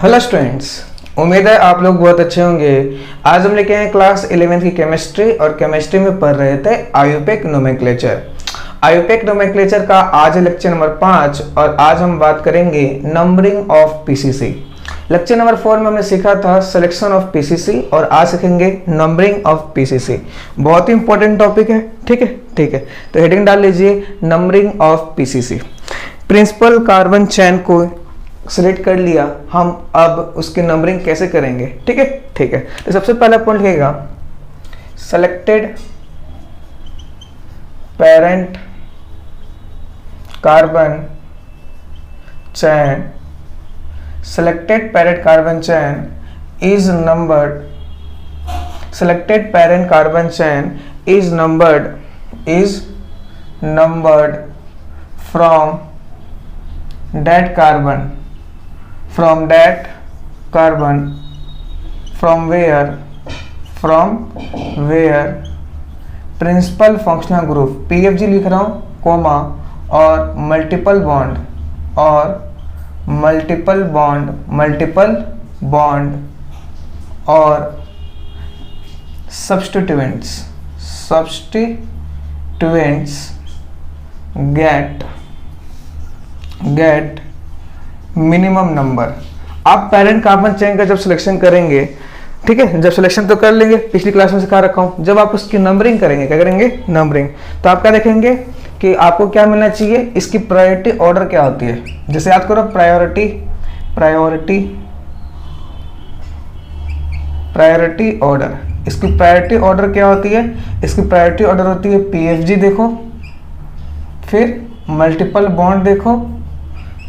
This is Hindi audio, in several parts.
हेलो स्टूडेंट्स, उम्मीद है आप लोग बहुत अच्छे होंगे। आज हम लेके आए क्लास 11th की केमिस्ट्री और केमिस्ट्री में पढ़ रहे थे आयुपेक नोमेनक्लेचर। आयुपेक नोमेनक्लेचर का आज है लेक्चर नंबर 5 और आज हम बात करेंगे numbering of PCC. Lecture number 4 में हमने सीखा था सिलेक्शन ऑफ पीसीसी और आज सीखेंगे नंबरिंग ऑफ पीसीसी। बहुत ही इंपॉर्टेंट टॉपिक है, ठीक है। तो हेडिंग डाल लीजिए numbering of PCC. Principal carbon chain को सिलेक्ट कर लिया, हम अब उसकी नंबरिंग कैसे करेंगे, ठीक है। तो सबसे पहला पॉइंट लिखेगा selected parent carbon chain, selected parent carbon chain is numbered, selected parent carbon chain is numbered from that carbon, from where principal functional group PFG लिख रहा हूँ कोमा और मल्टीपल बॉन्ड और substituents get मिनिमम नंबर। आप पेरेंट कार्बन चेन का जब सिलेक्शन करेंगे, ठीक है, जब सिलेक्शन तो कर लेंगे, पिछली क्लास में सिखा रखा हूं, जब आप उसकी नंबरिंग करेंगे, क्या करेंगे, नंबरिंग, तो आप क्या देखेंगे कि आपको क्या मिलना चाहिए, इसकी प्रायोरिटी ऑर्डर क्या होती है। जैसे याद करो प्रायोरिटी ऑर्डर, इसकी प्रायोरिटी ऑर्डर क्या होती है, इसकी प्रायोरिटी ऑर्डर होती है पीएफजी देखो, फिर मल्टीपल बॉन्ड देखो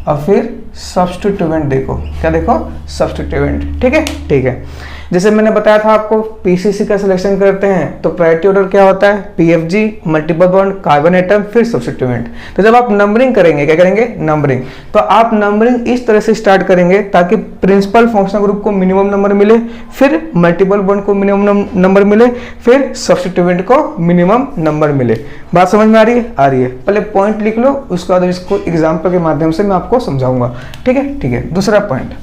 और फिर सब्स्टिट्यूएंट देखो। क्या देखो, सब्स्टिट्यूएंट, ठीक है। जैसे मैंने बताया था आपको पीसीसी का सिलेक्शन करते हैं तो प्रायोरिटी ऑर्डर क्या होता है, PFG, multiple bond, carbon atom, फिर सब्स्टिट्यूएंट। तो जब आप नंबरिंग करेंगे, क्या करेंगे, नंबरिंग, तो आप नंबरिंग इस तरह से स्टार्ट करेंगे ताकि प्रिंसिपल फंक्शनल ग्रुप को मिनिमम नंबर मिले, फिर मल्टीपल बॉन्ड को मिनिमम नंबर मिले, फिर सब्स्टिट्यूएंट को मिनिमम नंबर मिले। बात समझ में आ रही है? आ रही है। पहले पॉइंट लिख लो, उसके बाद इसको एग्जाम्पल के माध्यम से मैं आपको समझाऊंगा, ठीक है। दूसरा point,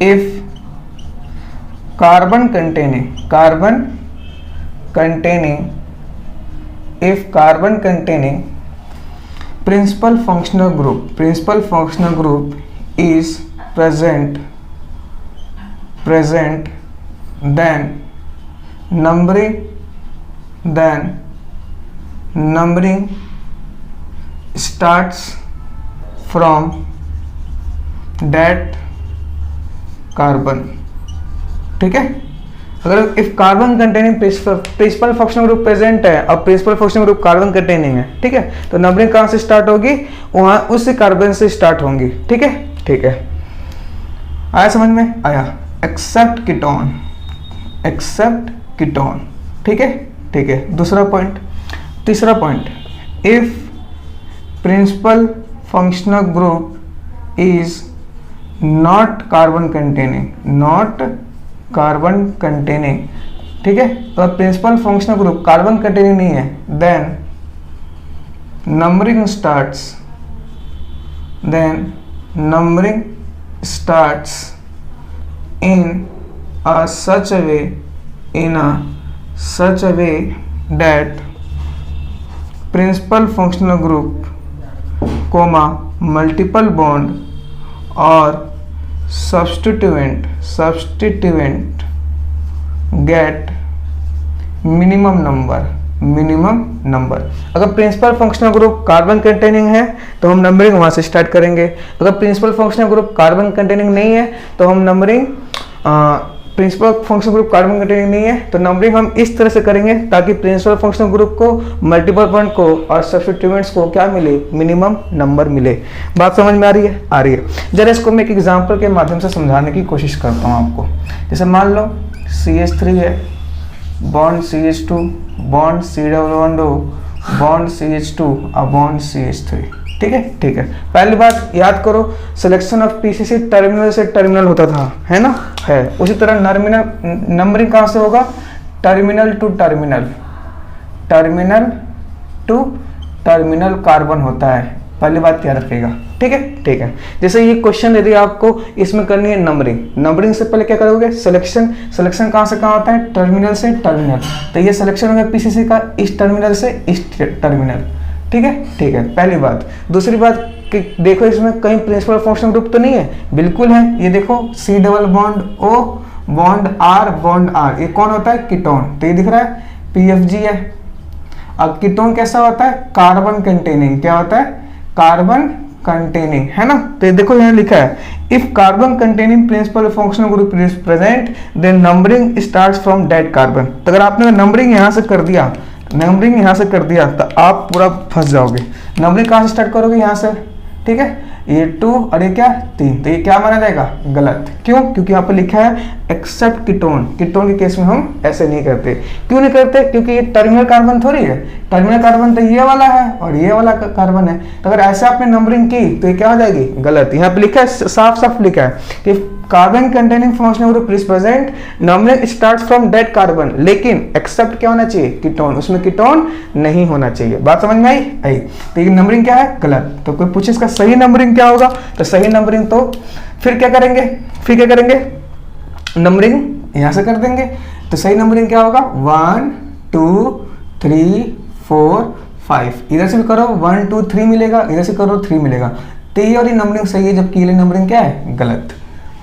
if carbon containing principal functional group is present, then numbering starts from that carbon, ठीक है। अगर if carbon containing principal functional group present है और principal functional group carbon containing है, ठीक है, तो नंबरिंग कहां से स्टार्ट होगी, वहां उसी कार्बन से स्टार्ट होंगी, ठीक है। आया समझ में? आया। एक्सेप्ट कीटोन, ठीक है। दूसरा पॉइंट, तीसरा point, if principal functional group is not carbon containing, ठीक है, तो principal functional group carbon containing नहीं है, then numbering starts in such a way that principal functional group, multiple bond और substituent get मिनिमम नंबर। अगर principal functional group carbon containing है तो हम नंबरिंग वहां से स्टार्ट करेंगे। अगर principal functional group carbon containing नहीं है तो हम numbering principal functional group carbon containing नहीं है तो नंबरिंग हम इस तरह से करेंगे ताकि प्रिंसिपल फंक्शनल ग्रुप को, मल्टीपल बॉन्ड को और सब्स्टिट्यूएंट्स को क्या मिले, मिनिमम नंबर मिले। बात समझ में आ रही है? आ रही है। जरा इसको मैं एक एग्जांपल के माध्यम से समझाने की कोशिश करता हूँ आपको। जैसे मान लो CH3 है, bond CH2, bond C+O, bond CH2 और बॉन्ड CH3, ठीक है। पहली बात याद करो, सिलेक्शन ऑफ पीसीसी टर्मिनल से टर्मिनल होता था, है ना, है। उसी तरह नंबरिंग कहाँ से होगा, टर्मिनल टू टर्मिनल कार्बन होता है। पहली बात याद रखिएगा, ठीक है, ठीक है। जैसे ये क्वेश्चन यदि आपको इसमें करनी है नंबरिंग, नंबरिंग से पहले क्या करोगे, सिलेक्शन, सिलेक्शन कहाँ से कहाँ होता है, टर्मिनल से टर्मिनल, तो ये सिलेक्शन होगा पीसीसी का इस टर्मिनल से इस टर्मिनल, ठीक है, ठीक है, पहली बात। दूसरी बात कि देखो इसमें कहीं प्रिंसिपल फंक्शनल ग्रुप तो नहीं है, बिल्कुल है, ये देखो C double bond O bond R, ये कौन होता है, कीटोन, तो ये दिख रहा है पीएफजी है। अब कीटोन कैसा होता है, कार्बन कंटेनिंग, क्या होता है, कार्बन कंटेनिंग, है ना। तो ये देखो यहाँ लिखा है if carbon containing principal functional group is present then numbering starts from that carbon. तो अगर आपने नंबरिंग यहाँ से कर दिया, नंबरिंग यहाँ से कर दिया तो आप पूरा फंस जाओगे। नंबरिंग कहाँ से स्टार्ट करोगे, यहाँ से, ठीक है, ये 2 और ये क्या 3, तो ये क्या माना जाएगा, गलत। क्यों, क्योंकि यहाँ पर लिखा है एक्सेप्ट कीटोन, कीटोन के केस में हम ऐसे नहीं करते। क्यों नहीं करते, क्योंकि ये टर्मिनल कार्बन थोड़ी है, टर्मिनल कार्बन तो ये वाला है और ये वाला कार्बन है, तो अगर ऐसे आपने नंबरिंग की तो ये क्या हो जाएगी, गलत। यहाँ पे लिखा है, साफ साफ लिखा है कि carbon containing functional group is present numbering starts from that carbon, लेकिन एक्सेप्ट क्या होना चाहिए, कीटोन, उसमें कीटोन नहीं होना चाहिए। बात समझ में आई। तो ये नंबरिंग क्या है, गलत। तो कोई पूछे इसका सही नंबरिंग क्या होगा, तो सही नंबरिंग तो फिर क्या करेंगे, नंबरिंग यहां से कर देंगे। तो सही नंबरिंग क्या होगा, 1 2 3 4 5, इधर से भी करो 1 2 3 मिलेगा, इधर से करो 3 मिलेगा, तो ये वाली नंबरिंग सही है, जबकि ये नंबरिंग क्या है, गलत।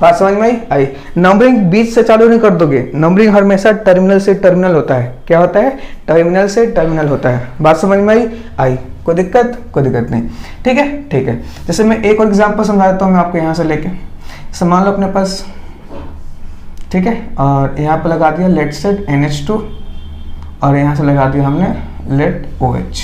बात समझ में आई। नंबरिंग बीच से चालू नहीं कर दोगे, नंबरिंग हमेशा टर्मिनल से टर्मिनल होता है। क्या होता है, टर्मिनल से टर्मिनल होता है। बात समझ में आई, कोई दिक्कत नहीं, ठीक है, ठीक है। जैसे मैं एक और एग्जांपल समझा देता हूँ मैं आपको, यहाँ से लेके मान लो अपने पास, ठीक है, और यहाँ पे लगा दिया लेट सेट NH2 और यहाँ से लगा दिया हमने लेट OH,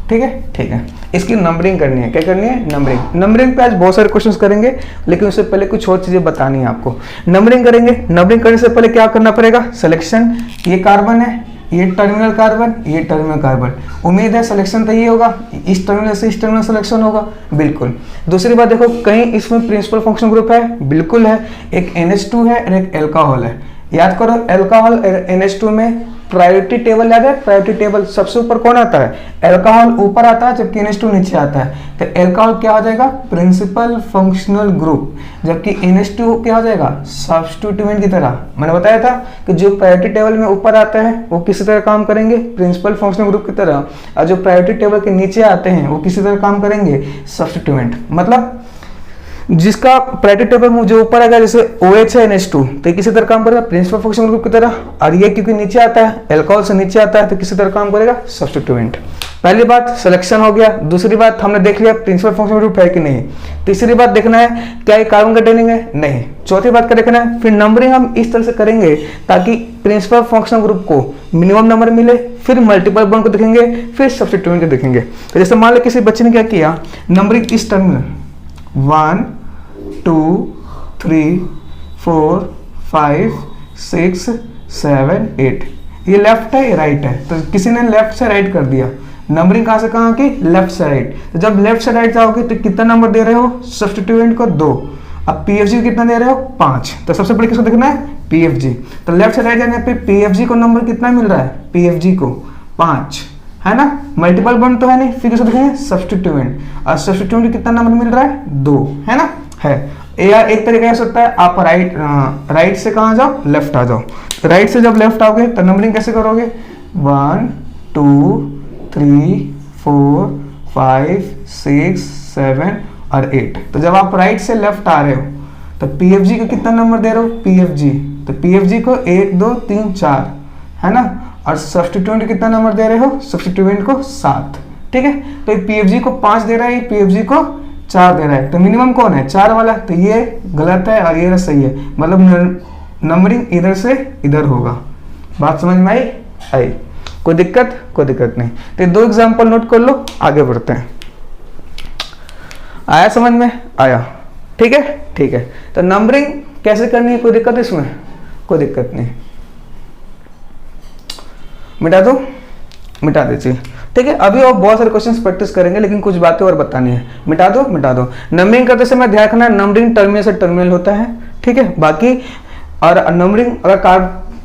ठीक है, ठीक है। इसकी नंबरिंग करनी है, क्या करनी है, नंबरिंग पे आज बहुत सारे क्वेश्चंस करेंगे, लेकिन उससे पहले कुछ और चीजें बतानी है आपको। नंबरिंग करेंगे, नंबरिंग करने से पहले क्या करना पड़ेगा, सिलेक्शन, ये कार्बन है, ये टर्मिनल कार्बन, ये टर्मिनल कार्बन, उम्मीद है सिलेक्शन तो ये होगा, इस टर्मिनल से इस टर्मिनल सिलेक्शन होगा, बिल्कुल। दूसरी बात देखो, कहीं इसमें प्रिंसिपल फंक्शन ग्रुप है, बिल्कुल है, एक NH2 है और एक एल्कोहल है। याद करो एल्कोहल और NH2 में प्रायोरिटी टेबल याद है, प्रायोरिटी टेबल सबसे ऊपर कौन आता है, एल्कोहल ऊपर आता है, जबकि NH2 नीचे आता है। तो एल्कोहल क्या हो जाएगा, प्रिंसिपल फंक्शनल ग्रुप, जबकि NH2 क्या हो जाएगा, सब्स्टिट्यूएंट की तरह। मैंने बताया था कि जो प्रायोरिटी टेबल में ऊपर आता है वो किसी तरह काम करेंगे, प्रिंसिपल फंक्शनल ग्रुप की तरह, और जो प्रायोरिटी टेबल के नीचे आते हैं वो किसी तरह काम करेंगे, सब्स्टिट्यूएंट। मतलब जिसका प्रायोरिटी टेबल में जो ऊपर आएगा, जैसे OH है NH2, तो किसी तरह काम करेगा प्रिंसिपल फंक्शनल ग्रुप की तरह, और ये क्योंकि नीचे आता है, एल्कोहल से नीचे आता है, तो किसी तरह काम करेगा, सब्स्टिट्यूएंट। पहली बात सिलेक्शन हो गया। दूसरी बात हमने देख लिया प्रिंसिपल फंक्शनल ग्रुप है कि नहीं। तीसरी बात देखना है क्या ये कार्बन कंटेनिंग है, नहीं। चौथी बात क्या देखना है, फिर नंबरिंग हम इस तरह से करेंगे ताकि प्रिंसिपल फंक्शनल ग्रुप को मिनिमम नंबर मिले, फिर मल्टीपल बॉन्ड को देखेंगे, फिर सब्स्टिट्यूएंट को देखेंगे। तो जैसे मान लो किसी बच्चे ने क्या किया, नंबरिंग इस टर्मिनल 1 2 3 4 5 6 7 8, ये लेफ्ट है ये राइट है, तो किसी ने लेफ्ट से राइट कर दिया। नंबरिंग कहां से कहां की, लेफ्ट से राइट। तो जब लेफ्ट से राइट जाओगे तो कितना नंबर दे रहे हो, सब्स्टिट्यूएंट को 2, अब PFG कितना दे रहे हो, 5। तो सबसे पहले किसको देखना है, PFG। तो लेफ्ट से राइट जाने पे PFG को नंबर कितना मिल रहा है, PFG को 5, है ना। मल्टीपल बॉन्ड तो है नहीं, फिर किसको देखेंगे, सब्स्टिट्यूएंट, और सब्स्टिट्यूएंट कितना नंबर मिल रहा है, 2, है ना, है। या एक तरीका हो सकता है आप राइट से कहाँ जाओ, लेफ्ट आ जाओ। राइट से जब लेफ्ट आओगे तो नंबरिंग कैसे करोगे, 1 2 3 4 5 6 7 और 8। तो जब आप राइट से लेफ्ट आ रहे हो तो PFG को कितना नंबर दे रहे हो, PFG, तो PFG को 1 2 3 4, है ना। और सब्स्टिट्यूएंट कितना नंबर दे रहे हो, सब्स्टिट्यूएंट को 7, ठीक है। तो PFG को 5 दे रहा है, PFG को 4 दे रहा है, तो मिनिमम कौन है, 4 वाला, तो ये गलत है और ये सही है, मतलब नंबरिंग इधर से इधर होगा। बात समझ में आई। कोई दिक्कत नहीं। तो 2 एग्जांपल नोट कर लो, आगे बढ़ते हैं। आया समझ में, आया, ठीक है, ठीक है। तो नंबरिंग कैसे करनी है, कोई दिक्कत है इसमें, कोई दिक्कत नहीं। मिटा दीजिए, ठीक है। अभी और बहुत सारे क्वेश्चंस प्रैक्टिस करेंगे, लेकिन कुछ बातें और बतानी है। मिटा दो। नंबरिंग करते समय ध्यान रखना, नंबरिंग टर्मिनल से टर्मिनल होता है, ठीक है। बाकी और नंबरिंग अगर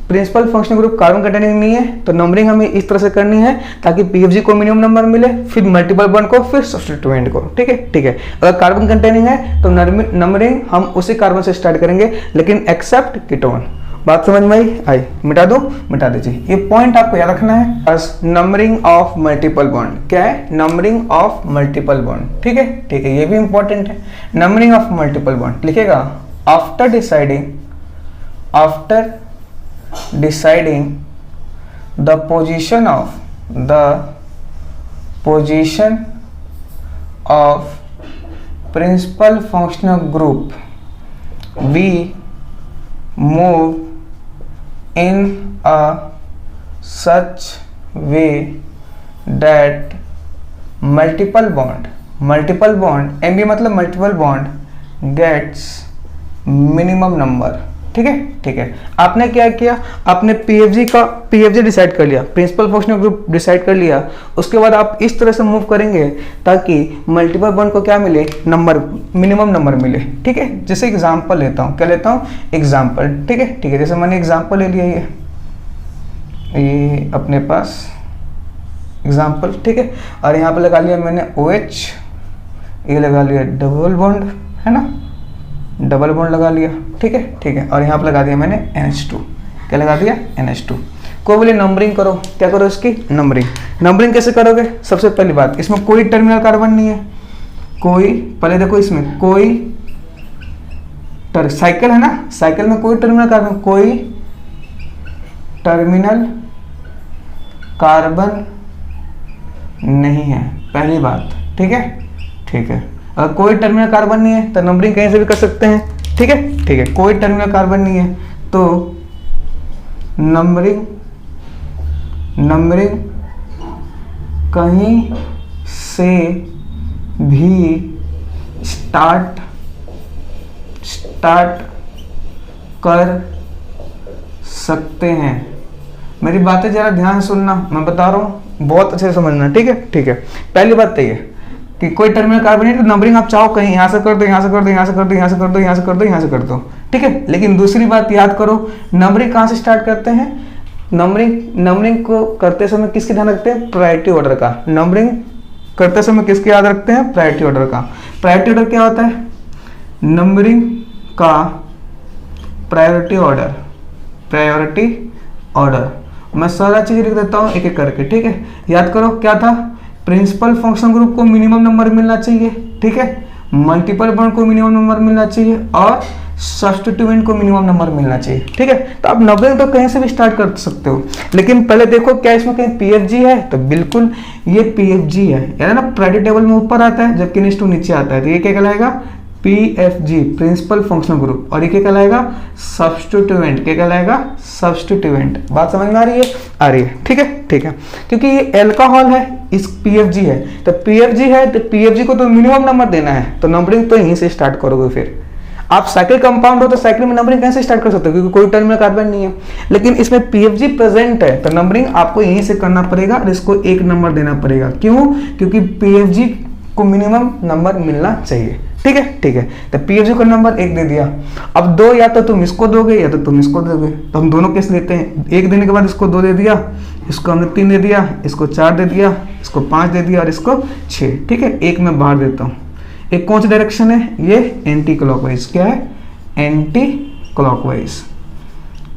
principal functional group carbon containing नहीं है तो नंबरिंग हमें इस तरह से करनी है ताकि पीएफजी को मिनिमम नंबर मिले, फिर मल्टीपल बॉन्ड को, फिर सब्स्टिट्यूएंट को। ठीक है, ठीक है। अगर कार्बन कंटेनिंग है तो नंबरिंग हम उसी कार्बन से स्टार्ट करेंगे, लेकिन एक्सेप्ट कीटोन। बात समझ में आई? मिटा दो, मिटा दीजिए। ये पॉइंट आपको याद रखना है। बस नंबरिंग ऑफ मल्टीपल बॉन्ड क्या है? Numbering of multiple bond. ठीक है, ठीक है, ये भी इंपॉर्टेंट है। नंबरिंग ऑफ मल्टीपल बॉन्ड लिखेगा after deciding the position of principal functional group we move in a such way that multiple bond MB मतलब multiple bond gets minimum number। ठीक है, ठीक है। आपने क्या किया? आपने पीएफजी डिसाइड कर लिया, प्रिंसिपल फंक्शनल ग्रुप डिसाइड कर लिया। उसके बाद आप इस तरह से मूव करेंगे ताकि मल्टीपल बॉन्ड को क्या मिले? नंबर, मिनिमम नंबर मिले। ठीक है, जैसे एग्जांपल लेता हूँ, क्या लेता हूँ? एग्जांपल। ठीक है, ठीक है। जैसे मैंने एग्जांपल ले लिया, ये अपने पास एग्जांपल। ठीक है, और यहाँ पे लगा लिया मैंने OH, ये लगा लिया डबल बॉन्ड, है ना, डबल बॉन्ड लगा लिया। ठीक है, ठीक है। और यहाँ पे लगा दिया मैंने NH2। क्या लगा दिया? NH2। को बोले नंबरिंग करो, क्या करो इसकी? नंबरिंग कैसे करोगे? सबसे पहली बात, इसमें कोई टर्मिनल कार्बन नहीं है, कोई, पहले देखो इसमें कोई साइकिल है ना, साइकिल में कोई टर्मिनल कार्बन, कोई टर्मिनल कार्बन नहीं है, पहली बात। ठीक है, ठीक है। अगर कोई टर्मिनल कार्बन नहीं है तो नंबरिंग कहीं से भी कर सकते हैं। ठीक है, ठीक है। कोई टर्मिनल कार्बन नहीं है तो नंबरिंग कहीं से भी स्टार्ट कर सकते हैं। मेरी बातें जरा ध्यान से सुनना, मैं बता रहा हूँ, बहुत अच्छे से समझना। ठीक है, ठीक है। पहली बात तो ये कि कोई टर्मिनल कार्बन है तो नंबरिंग आप चाहो कहीं यहाँ से कर दो, यहाँ से कर दो, यहाँ से कर दो, यहाँ से कर दो, यहाँ से कर दो, यहाँ से कर दो। ठीक है, लेकिन दूसरी बात याद करो, नंबरिंग कहाँ से स्टार्ट करते हैं? नंबरिंग को करते समय किसके ध्यान रखते हैं? प्रायोरिटी ऑर्डर का। नंबरिंग करते समय किसके याद रखते हैं? प्रायोरिटी ऑर्डर का। प्रायोरिटी ऑर्डर क्या होता है? नंबरिंग का प्रायोरिटी ऑर्डर। मैं सारा चीज लिख देता हूँ एक एक करके। ठीक है, याद करो क्या था? प्रिंसिपल फंक्शन ग्रुप को मिनिमम नंबर मिलना चाहिए। ठीक है, मल्टीपल बॉन्ड को मिनिमम नंबर मिलना चाहिए और सब्स्टिट्यूएंट को मिनिमम नंबर मिलना चाहिए। ठीक है, तो आप नंबरिंग तो कहीं से भी स्टार्ट कर सकते हो, लेकिन पहले देखो क्या इसमें कहीं पीएफजी है? तो बिल्कुल ये पीएफजी है, यानी ना प्रायोरिटी टेबल में ऊपर आता है जबकि NH2 नीचे आता है, तो ये क्या कहलाएगा? PFG, principal functional group. और ये क्या कहलाएगा? सब्स्टिट्यूएंट। क्या कहलाएगा? सब्स्टिट्यूएंट। बात समझ में आ रही है? आ रही है। ठीक है, ठीक है। क्योंकि ये एल्कोहल है, इस पीएफजी है, तो पीएफजी है तो पीएफजी को तो मिनिमम नंबर देना है, तो नंबरिंग तो यहीं से स्टार्ट करोगे। फिर आप साइकिल कंपाउंड हो तो साइकिल में नंबरिंग कैसे स्टार्ट कर सकते हो? क्योंकि कोई टर्मिनल कार्बन नहीं है, लेकिन इसमें पीएफजी प्रेजेंट है तो नंबरिंग आपको यहीं से करना पड़ेगा और इसको एक नंबर देना पड़ेगा। क्यों? क्योंकि पीएफजी को मिनिमम नंबर मिलना चाहिए। ठीक है, ठीक है। तो पीएफजी को नंबर 1 दे दिया। अब 2 या तो तुम इसको दोगे या तो तुम इसको दोगे, तो हम दोनों केस लेते हैं। 1 देने के बाद इसको 2 दे दिया, इसको हमने 3 दे दिया, इसको 4 दे दिया, इसको 5 दे दिया और इसको 6। ठीक है, 1 मैं बाहर देता हूँ। एक कौन सी डायरेक्शन है? ये एंटी क्लॉकवाइज। क्या है? Anti clockwise.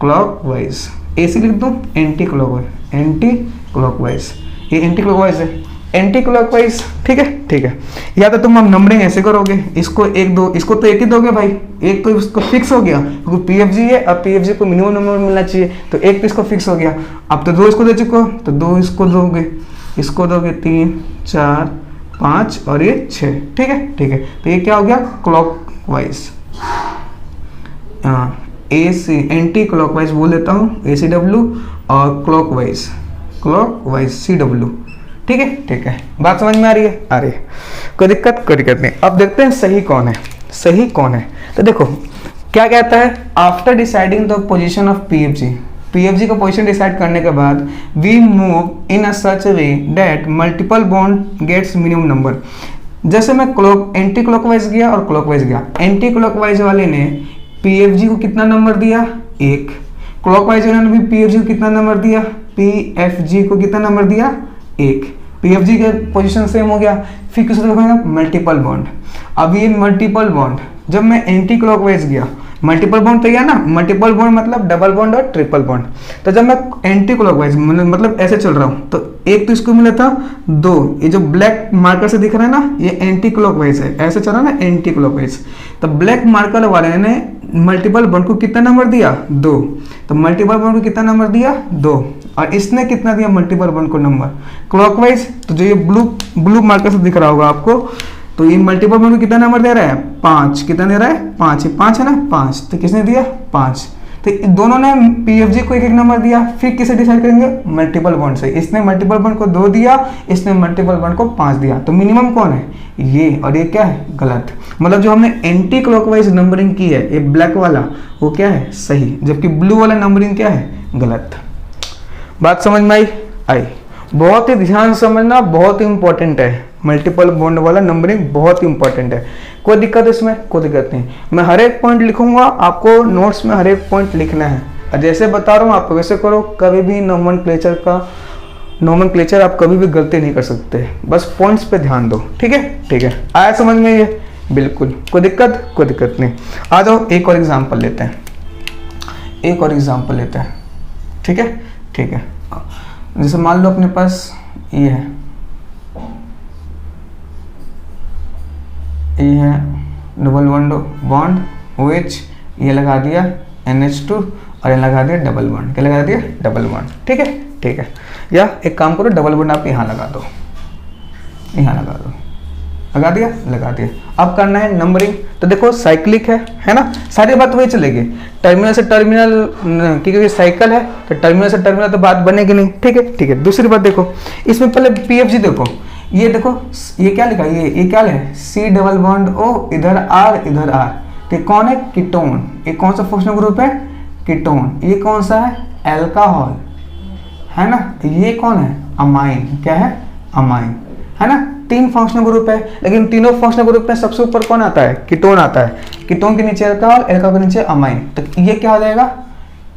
क्लॉकवाइज ऐसे लिख दूँ, एंटी क्लॉकवाइज, एंटी क्लॉकवाइज। ये एंटी क्लॉकवाइज है, एंटी क्लॉकवाइज। ठीक है, ठीक है। या तो तुम अब नंबरिंग ऐसे करोगे, इसको 1 2, इसको तो 1 ही दोगे भाई, 1 तो इसको फिक्स हो गया क्योंकि पीएफजी है, अब पीएफजी को मिनिमम नंबर मिलना चाहिए, तो 1 तो इसको फिक्स हो गया। अब तो 2 इसको दे चुके हो तो 2 इसको दोगे, इसको दोगे 3 4 5 और ये 6। ठीक है, ठीक है। तो ये क्या हो गया? क्लॉकवाइज। AC एंटी क्लॉकवाइज बोल देता हूँ, ACW, और क्लॉकवाइज CW। ठीक है, ठीक है। बात समझ में आ रही है? आ रही है। कोई दिक्कत नहीं। अब देखते हैं सही कौन है, सही कौन है। तो देखो क्या कहता है? After deciding the position of PFG का पोजीशन डिसाइड करने के बाद we move in a such way that multiple bond gets minimum number. जैसे मैं एंटी क्लॉकवाइज गया और क्लॉकवाइज गया, एंटी क्लॉकवाइज वाले ने पीएफजी को कितना नंबर दिया? 1, क्लॉकवाइज इन्होंने भी पीएफजी को कितना नंबर दिया, पीएफजी को कितना नंबर दिया, 1। पीएफजी के पोजीशन सेम हो गया। फिर किस तरह मल्टीपल बॉन्ड। अब ये मल्टीपल बॉन्ड जब मैं एंटी क्लॉकवाइज गया, मल्टीपल बॉन्ड तो गया ना, मल्टीपल बॉन्ड मतलब डबल बॉन्ड और ट्रिपल बॉन्ड। तो जब मैं एंटी क्लॉकवाइज मतलब ऐसे चल रहा हूँ, तो एक तो इसको मिला था 2, ये जो ब्लैक मार्कर से दिख रहा है ना, ये एंटी क्लॉकवाइज है, ऐसे चल रहा है ना एंटी क्लॉकवाइज। तो ब्लैक मार्कर वाले ने मल्टीपल बॉन्ड को कितना नंबर दिया, 2। तो मल्टीपल बॉन्ड को कितना नंबर दिया, 2। और इसने कितना दिया मल्टीपल बॉन्ड को नंबर क्लॉकवाइज। तो जो ये ब्लू मार्कर से दिख रहा होगा आपको, तो ये मल्टीपल बॉन्ड को कितना नंबर दे रहा है, 5। कितना दे रहा है, 5। ये 5 है ना, 5। तो किसने दिया, 5। तो दोनों ने पीएफजी को 1-1 नंबर दिया। फिर किसे डिसाइड करेंगे, मल्टीपल बॉन्ड से। इसने मल्टीपल बॉन्ड को 2 दिया, इसने मल्टीपल बॉन्ड को 5 दिया। तो मिनिमम कौन है, ये, और ये क्या है, गलत। मतलब जो हमने एंटी क्लॉकवाइज नंबरिंग की है, ये ब्लैक वाला, वो क्या है, सही, जबकि ब्लू वाला नंबरिंग क्या है, गलत। बात समझ में आई। बहुत ही ध्यान से समझना, बहुत ही इंपॉर्टेंट है। मल्टीपल बॉन्ड वाला नंबरिंग बहुत ही इंपॉर्टेंट है। कोई दिक्कत इसमें, कोई दिक्कत नहीं। मैं हर एक पॉइंट लिखूंगा, आपको नोट्स में हर एक पॉइंट लिखना है। और जैसे बता रहा हूँ आप वैसे करो। कभी भी नोमेनक्लेचर आप कभी भी गलती नहीं कर सकते। बस पॉइंट्स पे ध्यान दो, ठीक है, ठीक है। आया समझ में ये, बिल्कुल, कोई दिक्कत नहीं। आ जाओ एक और एग्जाम्पल लेते हैं, ठीक है, ठीक है। जैसे मान लो अपने पास ये है, डबल बॉन्ड OH, ये लगा दिया NH2 और ये लगा दिया डबल बॉन्ड। क्या लगा दिया, डबल बॉन्ड, ठीक है, ठीक है। या एक काम करो, डबल बॉन्ड आप यहाँ लगा दो, लगा दिया। अब करना है नंबरिंग। तो देखो साइक्लिक है ना, सारी बात वही चलेगी। टर्मिनल से टर्मिनल, क्योंकि साइकिल है तो टर्मिनल से टर्मिनल तो बात बनेगी नहीं, ठीक है। दूसरी बात देखो, इसमें पहले पीएफजी देखो, ये देखो, ये क्या लिखा, ये क्या है, C डबल बॉन्ड O, इधर R। तो कौन है, कीटोन। ये कौन सा फंक्शनल ग्रुप है, कीटोन। ये कौन सा है, अल्कोहल, है ना। ये कौन है, अमाइन। क्या है, अमाइन, है ना। 3 फंक्शनल ग्रुप है, लेकिन तीनों फंक्शनल ग्रुप में सबसे ऊपर कौन आता है, कीटोन आता है। कीटोन के नीचे अल्कोहल, अल्कोहल के नीचे अमाइन। तो ये क्या हो जाएगा,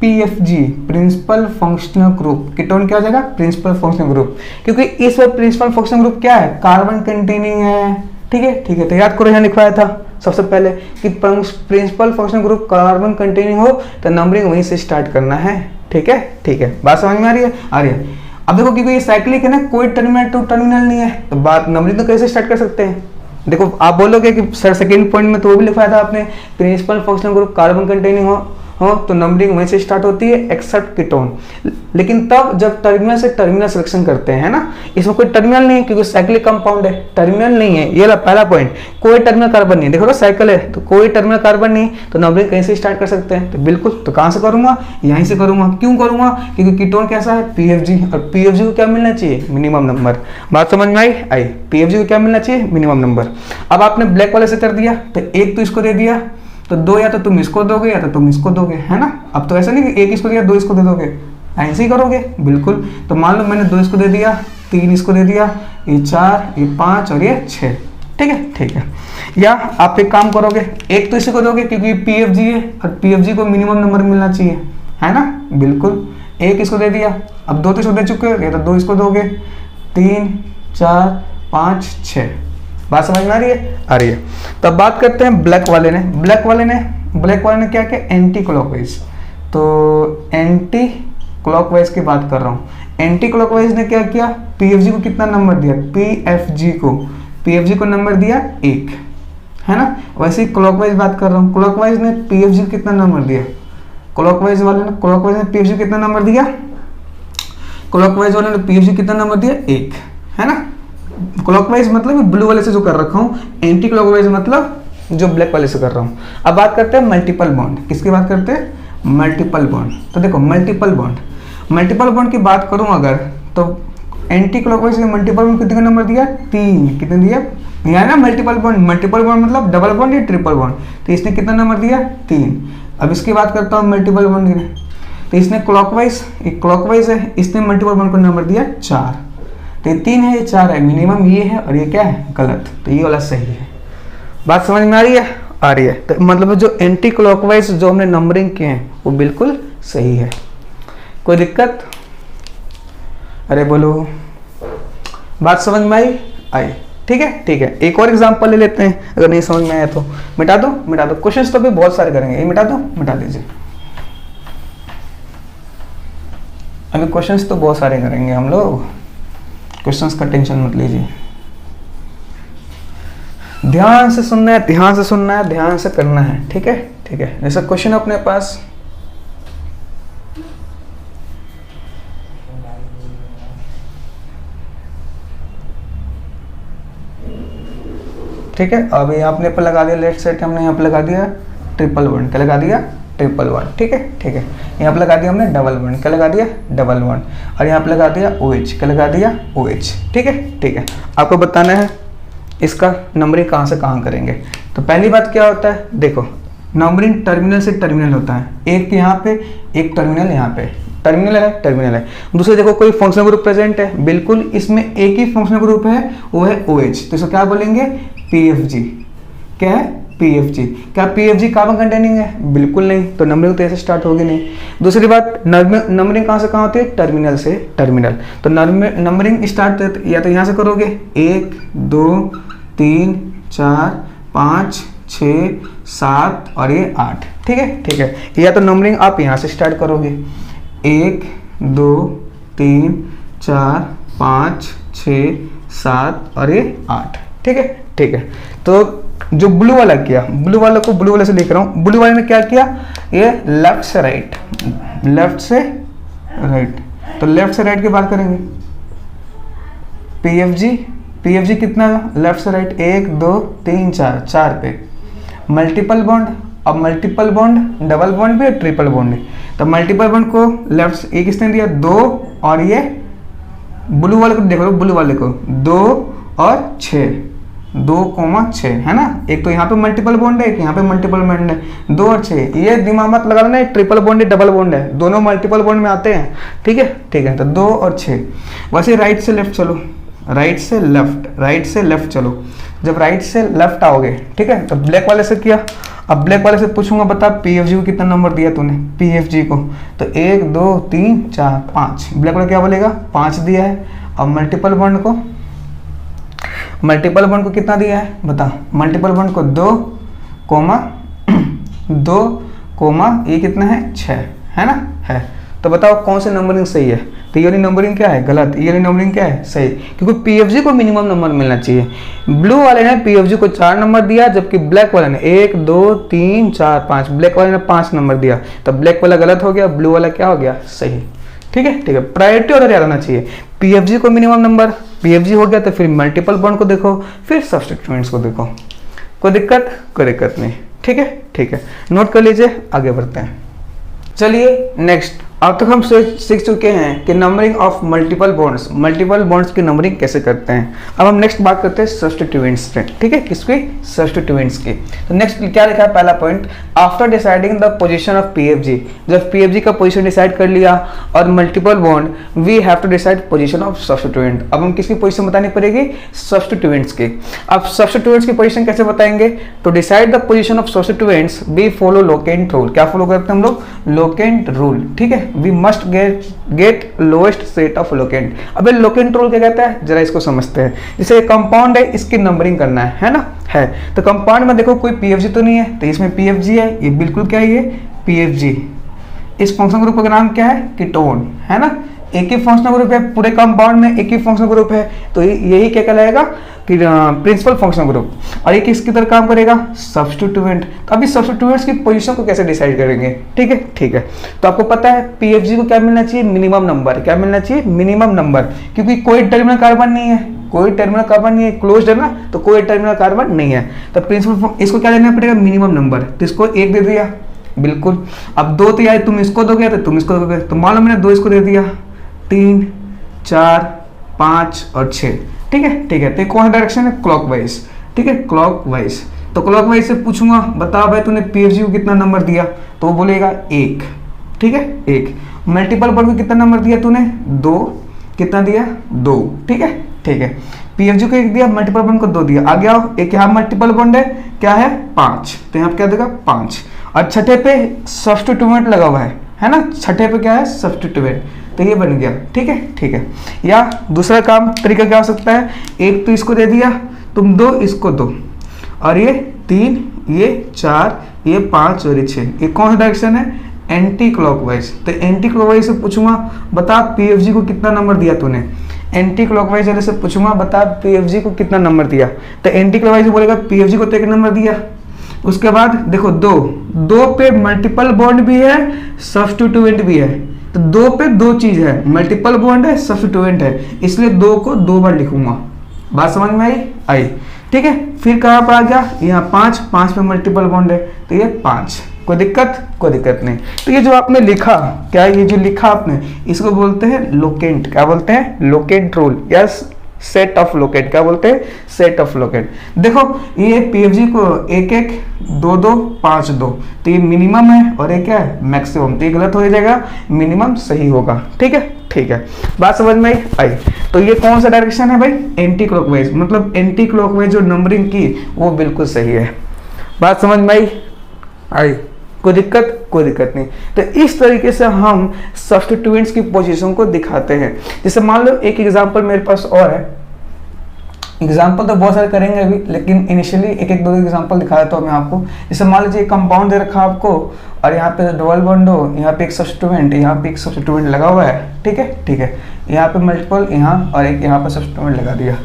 PFG, principal functional group. Ketone क्या हो जाएगा, प्रिंसिपल फंक्शनल ग्रुप। क्योंकि इस बार प्रिंसिपल फंक्शनल ग्रुप क्या है, कार्बन कंटेनिंग है, ठीक है। तो याद करो, यहाँ लिखवाया था सबसे पहले कि principal functional group carbon containing हो तो नंबरिंग वहीं से स्टार्ट करना है, ठीक है। बात समझ में आ रही है। अब देखो, क्योंकि ये साइक्लिक है ना, कोई टर्मिनल टू टर्मिनल नहीं है, तो बात नंबरिंग तो कैसे स्टार्ट कर सकते हैं। देखो आप बोलोगे कि सर सेकंड पॉइंट में तो वो भी लिखवाया था आपने, principal functional group carbon containing हो तो नंबरिंग वहीं से स्टार्ट होती है एक्सेप्ट कीटोन। लेकिन तब जब टर्मिनल से टर्मिनल सिलेक्शन करते हैं ना, इसमें कोई टर्मिनल नहीं है क्योंकि साइक्लिक कंपाउंड है, टर्मिनल नहीं है। ये पहला पॉइंट, कोई टर्मिनल कार्बन नहीं है। देखो ना साइकिल है तो कोई टर्मिनल कार्बन नहीं, तो नंबरिंग कहीं से स्टार्ट कर सकते हैं। तो बिल्कुल, तो कहाँ से करूंगा, यहीं से करूंगा। क्यों करूंगा, क्योंकि कीटोन कैसा है, PFG, और PFG को क्या मिलना चाहिए, मिनिमम नंबर। बात समझ में आई। PFG को क्या मिलना चाहिए, मिनिमम नंबर। अब आपने ब्लैक वाले से कर दिया, तो एक तो इसको दे दिया, तो 2 या तो तुम इसको दोगे या तो तुम इसको दोगे, है ना। अब तो ऐसा नहीं कि एक इसको दिया 2 इसको दे दोगे, ऐसे ही करोगे, बिल्कुल। तो मान लो मैंने 2 इसको दे दिया, 3 इसको दे दिया, ये 4, ये 5 और ये 6, ठीक है। या आप एक काम करोगे, एक तो इसी को दोगे क्योंकि PFG है और PFG को मिनिमम नंबर मिलना चाहिए, है ना, बिल्कुल। एक इसको दे दिया, अब 2 तो इसको दे चुके हो, या तो 2 इसको दोगे, 3, 4, 5, 6। बात समझ में आ रही है। तो अब बात करते हैं ब्लैक वाले ने क्या किया, एंटी क्लॉकवाइज। तो एंटी क्लॉकवाइज की बात कर रहा हूँ। एंटी क्लॉकवाइज ने क्या किया, PFG को कितना नंबर दिया, PFG को नंबर दिया 1, है ना। वैसे ही क्लॉकवाइज बात कर रहा हूँ, क्लॉकवाइज ने PFG को कितना नंबर दिया, क्लॉकवाइज वाले ने PFG कितना नंबर दिया, क्लॉकवाइज वाले ने PFG कितना नंबर दिया, 1, है ना। क्लॉकवाइज मतलब ब्लू वाले से जो कर रखा हूँ, एंटी क्लॉकवाइज मतलब जो ब्लैक वाले से कर रहा हूँ। अब बात करते हैं मल्टीपल बॉन्ड। किसकी बात करते हैं, मल्टीपल बॉन्ड। तो देखो मल्टीपल बॉन्ड की बात करूँ अगर, तो एंटी क्लॉकवाइज ने मल्टीपल बॉन्ड कितने का नंबर दिया, 3। कितने दिया, यहाँ ना मल्टीपल बॉन्ड मतलब डबल बॉन्ड या ट्रिपल बॉन्ड, तो इसने कितना नंबर दिया, 3। अब इसकी बात करता हूँ मल्टीपल बॉन्ड की, तो इसने क्लॉकवाइज है, इसने मल्टीपल बॉन्ड को नंबर दिया 4। तो ये 3 है, ये 4 है, मिनिमम ये है और ये क्या है, गलत। तो ये वाला सही है। बात समझ में आ रही है। तो मतलब जो एंटी क्लॉकवाइज जो हमने नंबरिंग किए हैं वो बिल्कुल सही है। कोई दिक्कत? अरे बोलो, बात समझ में आई? आई, ठीक है ठीक है। एक और एग्जांपल ले लेते हैं, अगर नहीं समझ में आया तो मिटा दो मिटा दो। क्वेश्चंस तो भी बहुत सारे करेंगे, ये मिटा दो, मिटा दीजिए। अभी क्वेश्चंस तो बहुत सारे करेंगे हम लोग, क्वेश्चंस का टेंशन मत लीजिए। ध्यान से सुनना है, ध्यान से सुनना है, ध्यान से करना है, ठीक है ठीक है। जैसा क्वेश्चन अपने पास, ठीक है। अब यहाँ अपने पर लगा दिया लेफ्ट साइड, हमने यहाँ पर लगा दिया 111, क्या लगा दिया 111, ठीक है ठीक है। यहाँ पर लगा दिया हमने 11, क्या लगा दिया 11, और यहाँ पर लगा दिया OH, क्या लगा दिया OH, ठीक है ठीक है। आपको बताना है इसका नंबरिंग कहाँ से कहाँ करेंगे। तो पहली बात क्या होता है, देखो नंबरिंग टर्मिनल से टर्मिनल होता है, एक यहाँ पे एक टर्मिनल यहाँ पे, टर्मिनल है टर्मिनल है। दूसरे देखो कोई फंक्शनल ग्रुप प्रेजेंट है, बिल्कुल इसमें एक ही फंक्शनल ग्रुप है, वो है OH, तो इसको क्या बोलेंगे PFG। क्या है PFG। क्या PFG कार्बन कंटेनिंग है? बिल्कुल नहीं, तो नंबरिंग तो ऐसे स्टार्ट होगी नहीं। दूसरी बात, नंबरिंग कहाँ से कहाँ होती है? टर्मिनल से टर्मिनल। तो नंबरिंग स्टार्ट या तो यहाँ से करोगे 1 2 3 4 5 6 7 और ये 8, ठीक है ठीक है। या तो नंबरिंग आप यहाँ से स्टार्ट करोगे 1 2 3 4 5 6 7 और ये 8, ठीक है ठीक है। तो जो ब्लू वाला किया, ब्लू वाले को ब्लू वाले से लिख रहा हूँ, ब्लू वाले ने क्या किया, ये लेफ्ट से राइट, लेफ्ट से राइट। तो लेफ्ट से राइट की बात करेंगे, PFG कितना लेफ्ट से राइट 1 2 3 4, 4 पे मल्टीपल बॉन्ड। अब मल्टीपल बॉन्ड डबल बॉन्ड भी और ट्रिपल बॉन्ड है, तो मल्टीपल बॉन्ड को लेफ्ट एक किसने दिया 2, और ये ब्लू वाले को देखो, ब्लू वाले को 2 और 6, 2,6 है ना। एक तो यहाँ पे मल्टीपल बॉन्ड है, एक यहाँ पे मल्टीपल बॉन्ड है, 2 और 6। ये दिमाग मत लगा लेना, ट्रिपल बॉन्ड है डबल बॉन्ड है, दोनों मल्टीपल बॉन्ड में आते हैं, ठीक है ठीक है। तो 2 और 6। वैसे राइट से लेफ्ट चलो, राइट से लेफ्ट, राइट से लेफ्ट चलो। जब राइट से लेफ्ट आओगे, ठीक है, तो ब्लैक वाले से किया। अब ब्लैक वाले से पूछूंगा बता PFG को कितना नंबर दिया तूने, PFG को, तो 1 2 3 4 5। ब्लैक वाला क्या बोलेगा 5 दिया है। अब मल्टीपल बॉन्ड को, मल्टीपल बॉन्ड को कितना दिया है बता, मल्टीपल बॉन्ड को 2 कोमा ये कितना है 6 है ना, है। तो बताओ कौन से नंबरिंग सही है। तो ये वाली नंबरिंग क्या है गलत, ये वाली नंबरिंग क्या है सही, क्योंकि PFG को मिनिमम नंबर मिलना चाहिए। ब्लू वाले ने PFG को 4 नंबर दिया, जबकि ब्लैक वाले ने 1 2 3 4 5, ब्लैक वाले ने 5 नंबर दिया, तो ब्लैक वाला गलत हो गया, ब्लू वाला क्या हो गया सही, ठीक है ठीक है। प्रायोरिटी ऑर्डर याद आना चाहिए, PFG को मिनिमम नंबर, PFG हो गया तो फिर मल्टीपल बॉन्ड को देखो, फिर सब्स्टिट्यूएंट्स को देखो। कोई दिक्कत नहीं, ठीक है ठीक है। नोट कर लीजिए, आगे बढ़ते हैं। चलिए नेक्स्ट, अब तक हम सीख चुके हैं कि नंबरिंग ऑफ मल्टीपल बॉन्ड्स की नंबरिंग कैसे करते हैं। अब हम नेक्स्ट बात करते हैं सब्स्टिट्यूएंट्स पे, ठीक है, किसकी सब्स्टिट्यूएंट्स की। तो नेक्स्ट क्या लिखा है पहला point, after deciding the position of PFG, जब PFG का पोजीशन डिसाइड कर लिया और multiple bond, we have to decide position of substituent. अब हम किसकी पोजीशन बतानी पड़ेगी, सब्स्टिट्यूएंट्स की। अब सब्स्टिट्यूएंट्स की पोजीशन कैसे बताएंगे, to decide the position of substituents we follow locant rule. क्या फॉलो करते हैं हम लोग, लोकेंट रूल, ठीक है। We must get lowest set of locant. अब ये लोकेंट रूल क्या कहता है, जरा इसको समझते हैं। जैसे कंपाउंड है, इसकी नंबरिंग करना है ना, है। तो कंपाउंड में देखो कोई PFG तो नहीं है, तो इसमें PFG है, ये बिल्कुल क्या है ये PFG। इस फंक्शन ग्रुप का नाम क्या है, कीटोन, है ना। एक ही फंक्शनल ग्रुप है, पूरे कंपाउंड में एक ही फंक्शनल ग्रुप है, तो यही क्या कहलाएगा कि प्रिंसिपल फंक्शनल ग्रुप। और ये किसकी तरह काम करेगा, सब्स्टिट्यूएंट। तो अभी सब्स्टिट्यूएंट्स की पोजीशन को कैसे डिसाइड करेंगे, ठीक है ठीक है। तो आपको पता है PFG को क्या मिलना चाहिए, मिनिमम नंबर। क्या मिलना चाहिए, मिनिमम नंबर, क्योंकि कोई टर्मिनल कार्बन नहीं है, कोई टर्मिनल कार्बन नहीं है, क्लोज्ड है ना, तो कोई टर्मिनल कार्बन नहीं है। तो प्रिंसिपल इसको क्या देना पड़ेगा, मिनिमम नंबर। तो इसको 1 दे दिया, बिल्कुल। अब 2 तो यार तुम इसको दोगे तो तुम इसको दोगे, तो मान लो मैंने 2 इसको दे दिया, 3 4 5 और 6, ठीक है ठीक है। तो कौन सा डायरेक्शन है, क्लॉकवाइज, ठीक है, क्लॉकवाइज। तो क्लॉकवाइज से पूछूंगा बता भाई तूने PFG को कितना नंबर दिया, तो वो बोलेगा 1, ठीक है 1। मल्टीपल बॉन्ड को कितना नंबर दिया तूने, 2, कितना दिया 2, ठीक है ठीक है। PFG को 1 दिया, मल्टीपल बॉन्ड को 2 दिया। आगे आओ, एक यहाँ मल्टीपल बॉन्ड है, क्या है 5, तो यहाँ क्या देगा 5। और छठे पे सब्स्टिट्यूएंट लगा हुआ है है ना, छठे पे क्या है सब्स्टिट्यूएंट, तो ये बन गया। ठीक है, ठीक है। या दूसरा काम तरीका क्या हो सकता है, एक तो इसको दे दिया तुम 2, इसको 2, और ये 3, ये 4, ये 5 और ये 6, ये कौन सा डायरेक्शन है, एंटी क्लॉकवाइज। तो एंटी क्लॉकवाइज से पूछूंगा बता पीएफजी को कितना नंबर दिया तूने, एंटी क्लॉकवाइज वाले से पूछूंगा बता पीएफजी को कितना नंबर दिया, तो एंटी क्लॉकवाइज बोलेगा पीएफजी को तो 1 नंबर दिया। उसके बाद देखो 2 पे मल्टीपल बॉन्ड भी है, सब्स्टिट्यूएंट भी है, तो 2 पे 2 चीज है, मल्टीपल बॉन्ड है, सब्स्टिट्यूएंट है, इसलिए 2 को 2 बार लिखूंगा। बात समझ में आई? ठीक है। फिर कहाँ पर आ गया, यहाँ 5 पे मल्टीपल बॉन्ड है, तो ये 5, कोई दिक्कत नहीं। तो ये जो आपने लिखा, क्या ये जो लिखा आपने, इसको बोलते हैं लोकेंट। क्या बोलते हैं, locant rule, yes, set of locant. क्या बोलते हैं, सेट ऑफ लोकेंट। देखो ये पीएफजी को 1 1 2 2 5 2, तो ये मिनिमम है और ये क्या है मैक्सिमम, तो ये गलत हो जाएगा, मिनिमम सही होगा। ठीक है, ठीक है, बात समझ में आई। तो ये कौन सा डायरेक्शन है भाई, एंटी क्लॉकवाइज, मतलब एंटी क्लॉकवाइज जो नंबरिंग की वो बिल्कुल सही है। बात समझ में आई, कोई दिक्कत नहीं। तो इस तरीके से हम सब्स्टिट्यूएंट्स की पोजीशन को दिखाते हैं। जैसे मान लो एक एग्जांपल मेरे पास और है, एग्जांपल तो बहुत सारे करेंगे अभी, लेकिन इनिशियली एक 2 एग्जांपल दिखा देता हूँ मैं आपको। जैसे मान लीजिए कंपाउंड दे रखा आपको, और यहाँ पे डबल बॉन्ड हो, यहाँ पे एक सब्स्टिट्यूएंट, यहाँ पे एक सब्स्टिट्यूएंट लगा हुआ है। ठीक है, ठीक है, यहाँ पे मल्टीपल, यहाँ और एक यहाँ पे सब्स्टिट्यूएंट लगा दिया।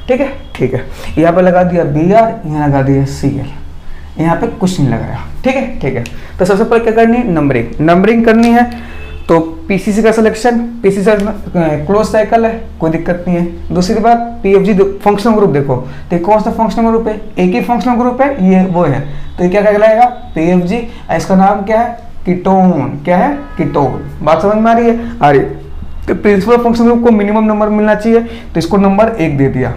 ठीक है, ठीक है, यहाँ पे लगा दिया Br, यहाँ लगा दिया Cl, यहाँ पे कुछ नहीं लगाया। ठीक है, ठीक है। तो सबसे पहले क्या करनी है, नंबरिंग करनी है। तो पीसीसी का सिलेक्शन, पीसीसी क्लोज साइकिल है, कोई दिक्कत नहीं है। दूसरी बात पीएफजी फंक्शनल ग्रुप, देखो तो कौन सा फंक्शनल ग्रुप है, एक ही फंक्शनल ग्रुप है, ये वो है, तो ये क्या कहलाएगा पीएफजी, इसका नाम क्या है, कीटोन। क्या है, कीटोन। बात समझ में आ रही है, तो प्रिंसिपल फंक्शनल ग्रुप को मिनिमम नंबर मिलना चाहिए, तो इसको नंबर 1 दे दिया।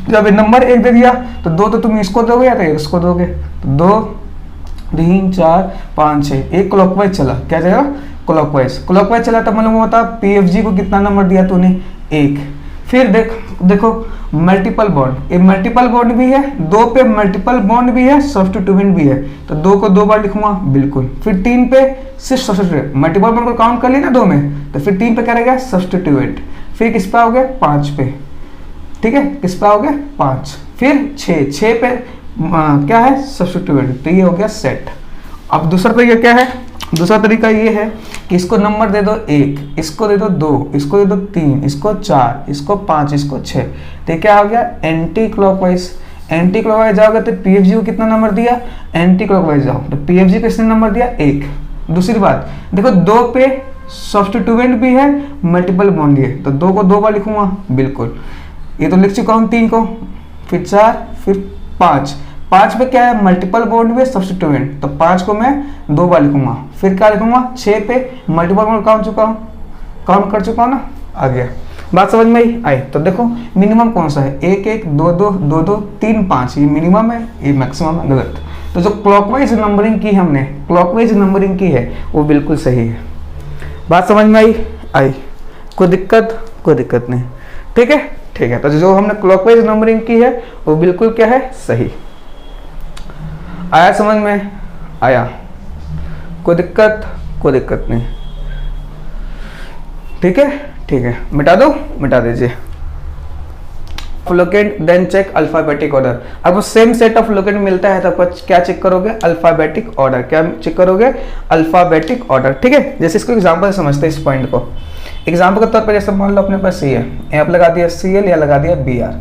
जब नंबर 1 दे दिया तो 2 तो तुम इसको दोगे या तो इसको दोगे, तो 2 3 4 5 6, एक क्लॉकवाइज चला, क्या चलेगा क्लॉकवाइज चला, तो मालूम होता पीएफजी को कितना नंबर दिया तूने, 1। फिर देखो मल्टीपल बॉन्ड, ये मल्टीपल बॉन्ड भी है, 2 पे मल्टीपल बॉन्ड भी है, सब्स्टिट्यूएंट भी है, तो 2 को 2 बार लिखूंगा बिल्कुल। फिर 3 पे सिर्फ सब्स्टिट्यूएंट, मल्टीपल बॉन्ड को काउंट कर लिया ना 2 में, तो फिर 3 पे क्या रहेगा सब्स्टिट्यूएंट। फिर किस पे आओगे, 5 पे। ठीक है, किस पे आओगे, 5। फिर 6 पे क्या है सब्स्टिट्यूएंट, तो ये हो गया सेट। अब दूसरा तरीका क्या है, दूसरा तरीका ये है कि इसको नंबर दे दो 1, इसको दे दो 2, इसको दे दो 3, इसको 4, इसको 5, इसको 6, तो क्या हो गया एंटी क्लॉकवाइज। एंटी क्लॉकवाइज जाओगे तो पीएफजी को कितना नंबर दिया, एंटी क्लॉकवाइज जाओ तो पीएफजी को किसने नंबर दिया, 1। दूसरी बात देखो 2 पे सब्स्टिट्यूएंट भी है, मल्टीपल बॉन्ड है, तो 2 को 2 बार लिखूंगा बिल्कुल, ये तो लिख चुका हूँ 3 को, फिर 4, फिर 5 पे क्या है मल्टीपल बॉन्ड में सब्स्टिट्यूएंट, तो 5 को मैं 2 बार लिखूंगा। फिर क्या लिखूंगा, 6 पे मल्टीपल बॉन्ड काउंट कर चुका हूँ ना, आ गया। बात समझ में आई। तो देखो मिनिमम कौन सा है, 1 1 2 2 2 2 3 5, ये मिनिमम है, ये मैक्सिमम है, गलत। तो जो क्लॉकवाइज नंबरिंग की हमने, क्लॉकवाइज नंबरिंग की है वो बिल्कुल सही है। बात समझ में आई, कोई दिक्कत नहीं। ठीक है, ठीक है। तो जो हमने क्लॉकवाइज नंबरिंग की है वो बिल्कुल क्या है, सही। आया समझ में, आया, कोई दिक्कत नहीं। ठीक है, ठीक है, मिटा दीजिए। Locant then check alphabetic order. आपको सेम सेट ऑफ लोकेंट मिलता है तो आप क्या चेक करोगे, अल्फाबेटिक ऑर्डर। क्या चेक करोगे, अल्फाबेटिक ऑर्डर। ठीक है, जैसे इसको एग्जांपल से समझते हैं इस पॉइंट को। एग्जांपल के तौर पर जैसे मान लो अपने पास सी है, यहाँ पे लगा दिया Cl या लगा दिया Br।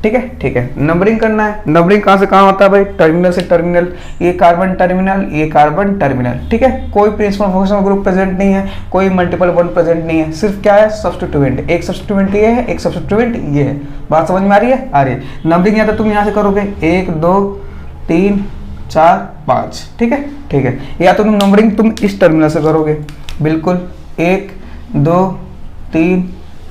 ठीक है, ठीक है। नंबरिंग करना है, नंबरिंग कहाँ से कहाँ होता है भाई, टर्मिनल से टर्मिनल, ये कार्बन टर्मिनल, ये कार्बन टर्मिनल। ठीक है, कोई प्रिंसिपल फंक्शनल ग्रुप प्रेजेंट नहीं है, कोई मल्टीपल बॉन्ड प्रेजेंट नहीं है, सिर्फ क्या है सब्स्टिट्यूएंट, एक सब्स्टिट्यूएंट ये है, एक सब्स्टिट्यूएंट ये है। बात समझ में आ रही है, आ रही है। नंबरिंग या तो तुम यहाँ से करोगे 1 2 3 4 5। ठीक है, ठीक है, या तो तुम नंबरिंग तुम इस टर्मिनल से करोगे बिल्कुल, 1 2 3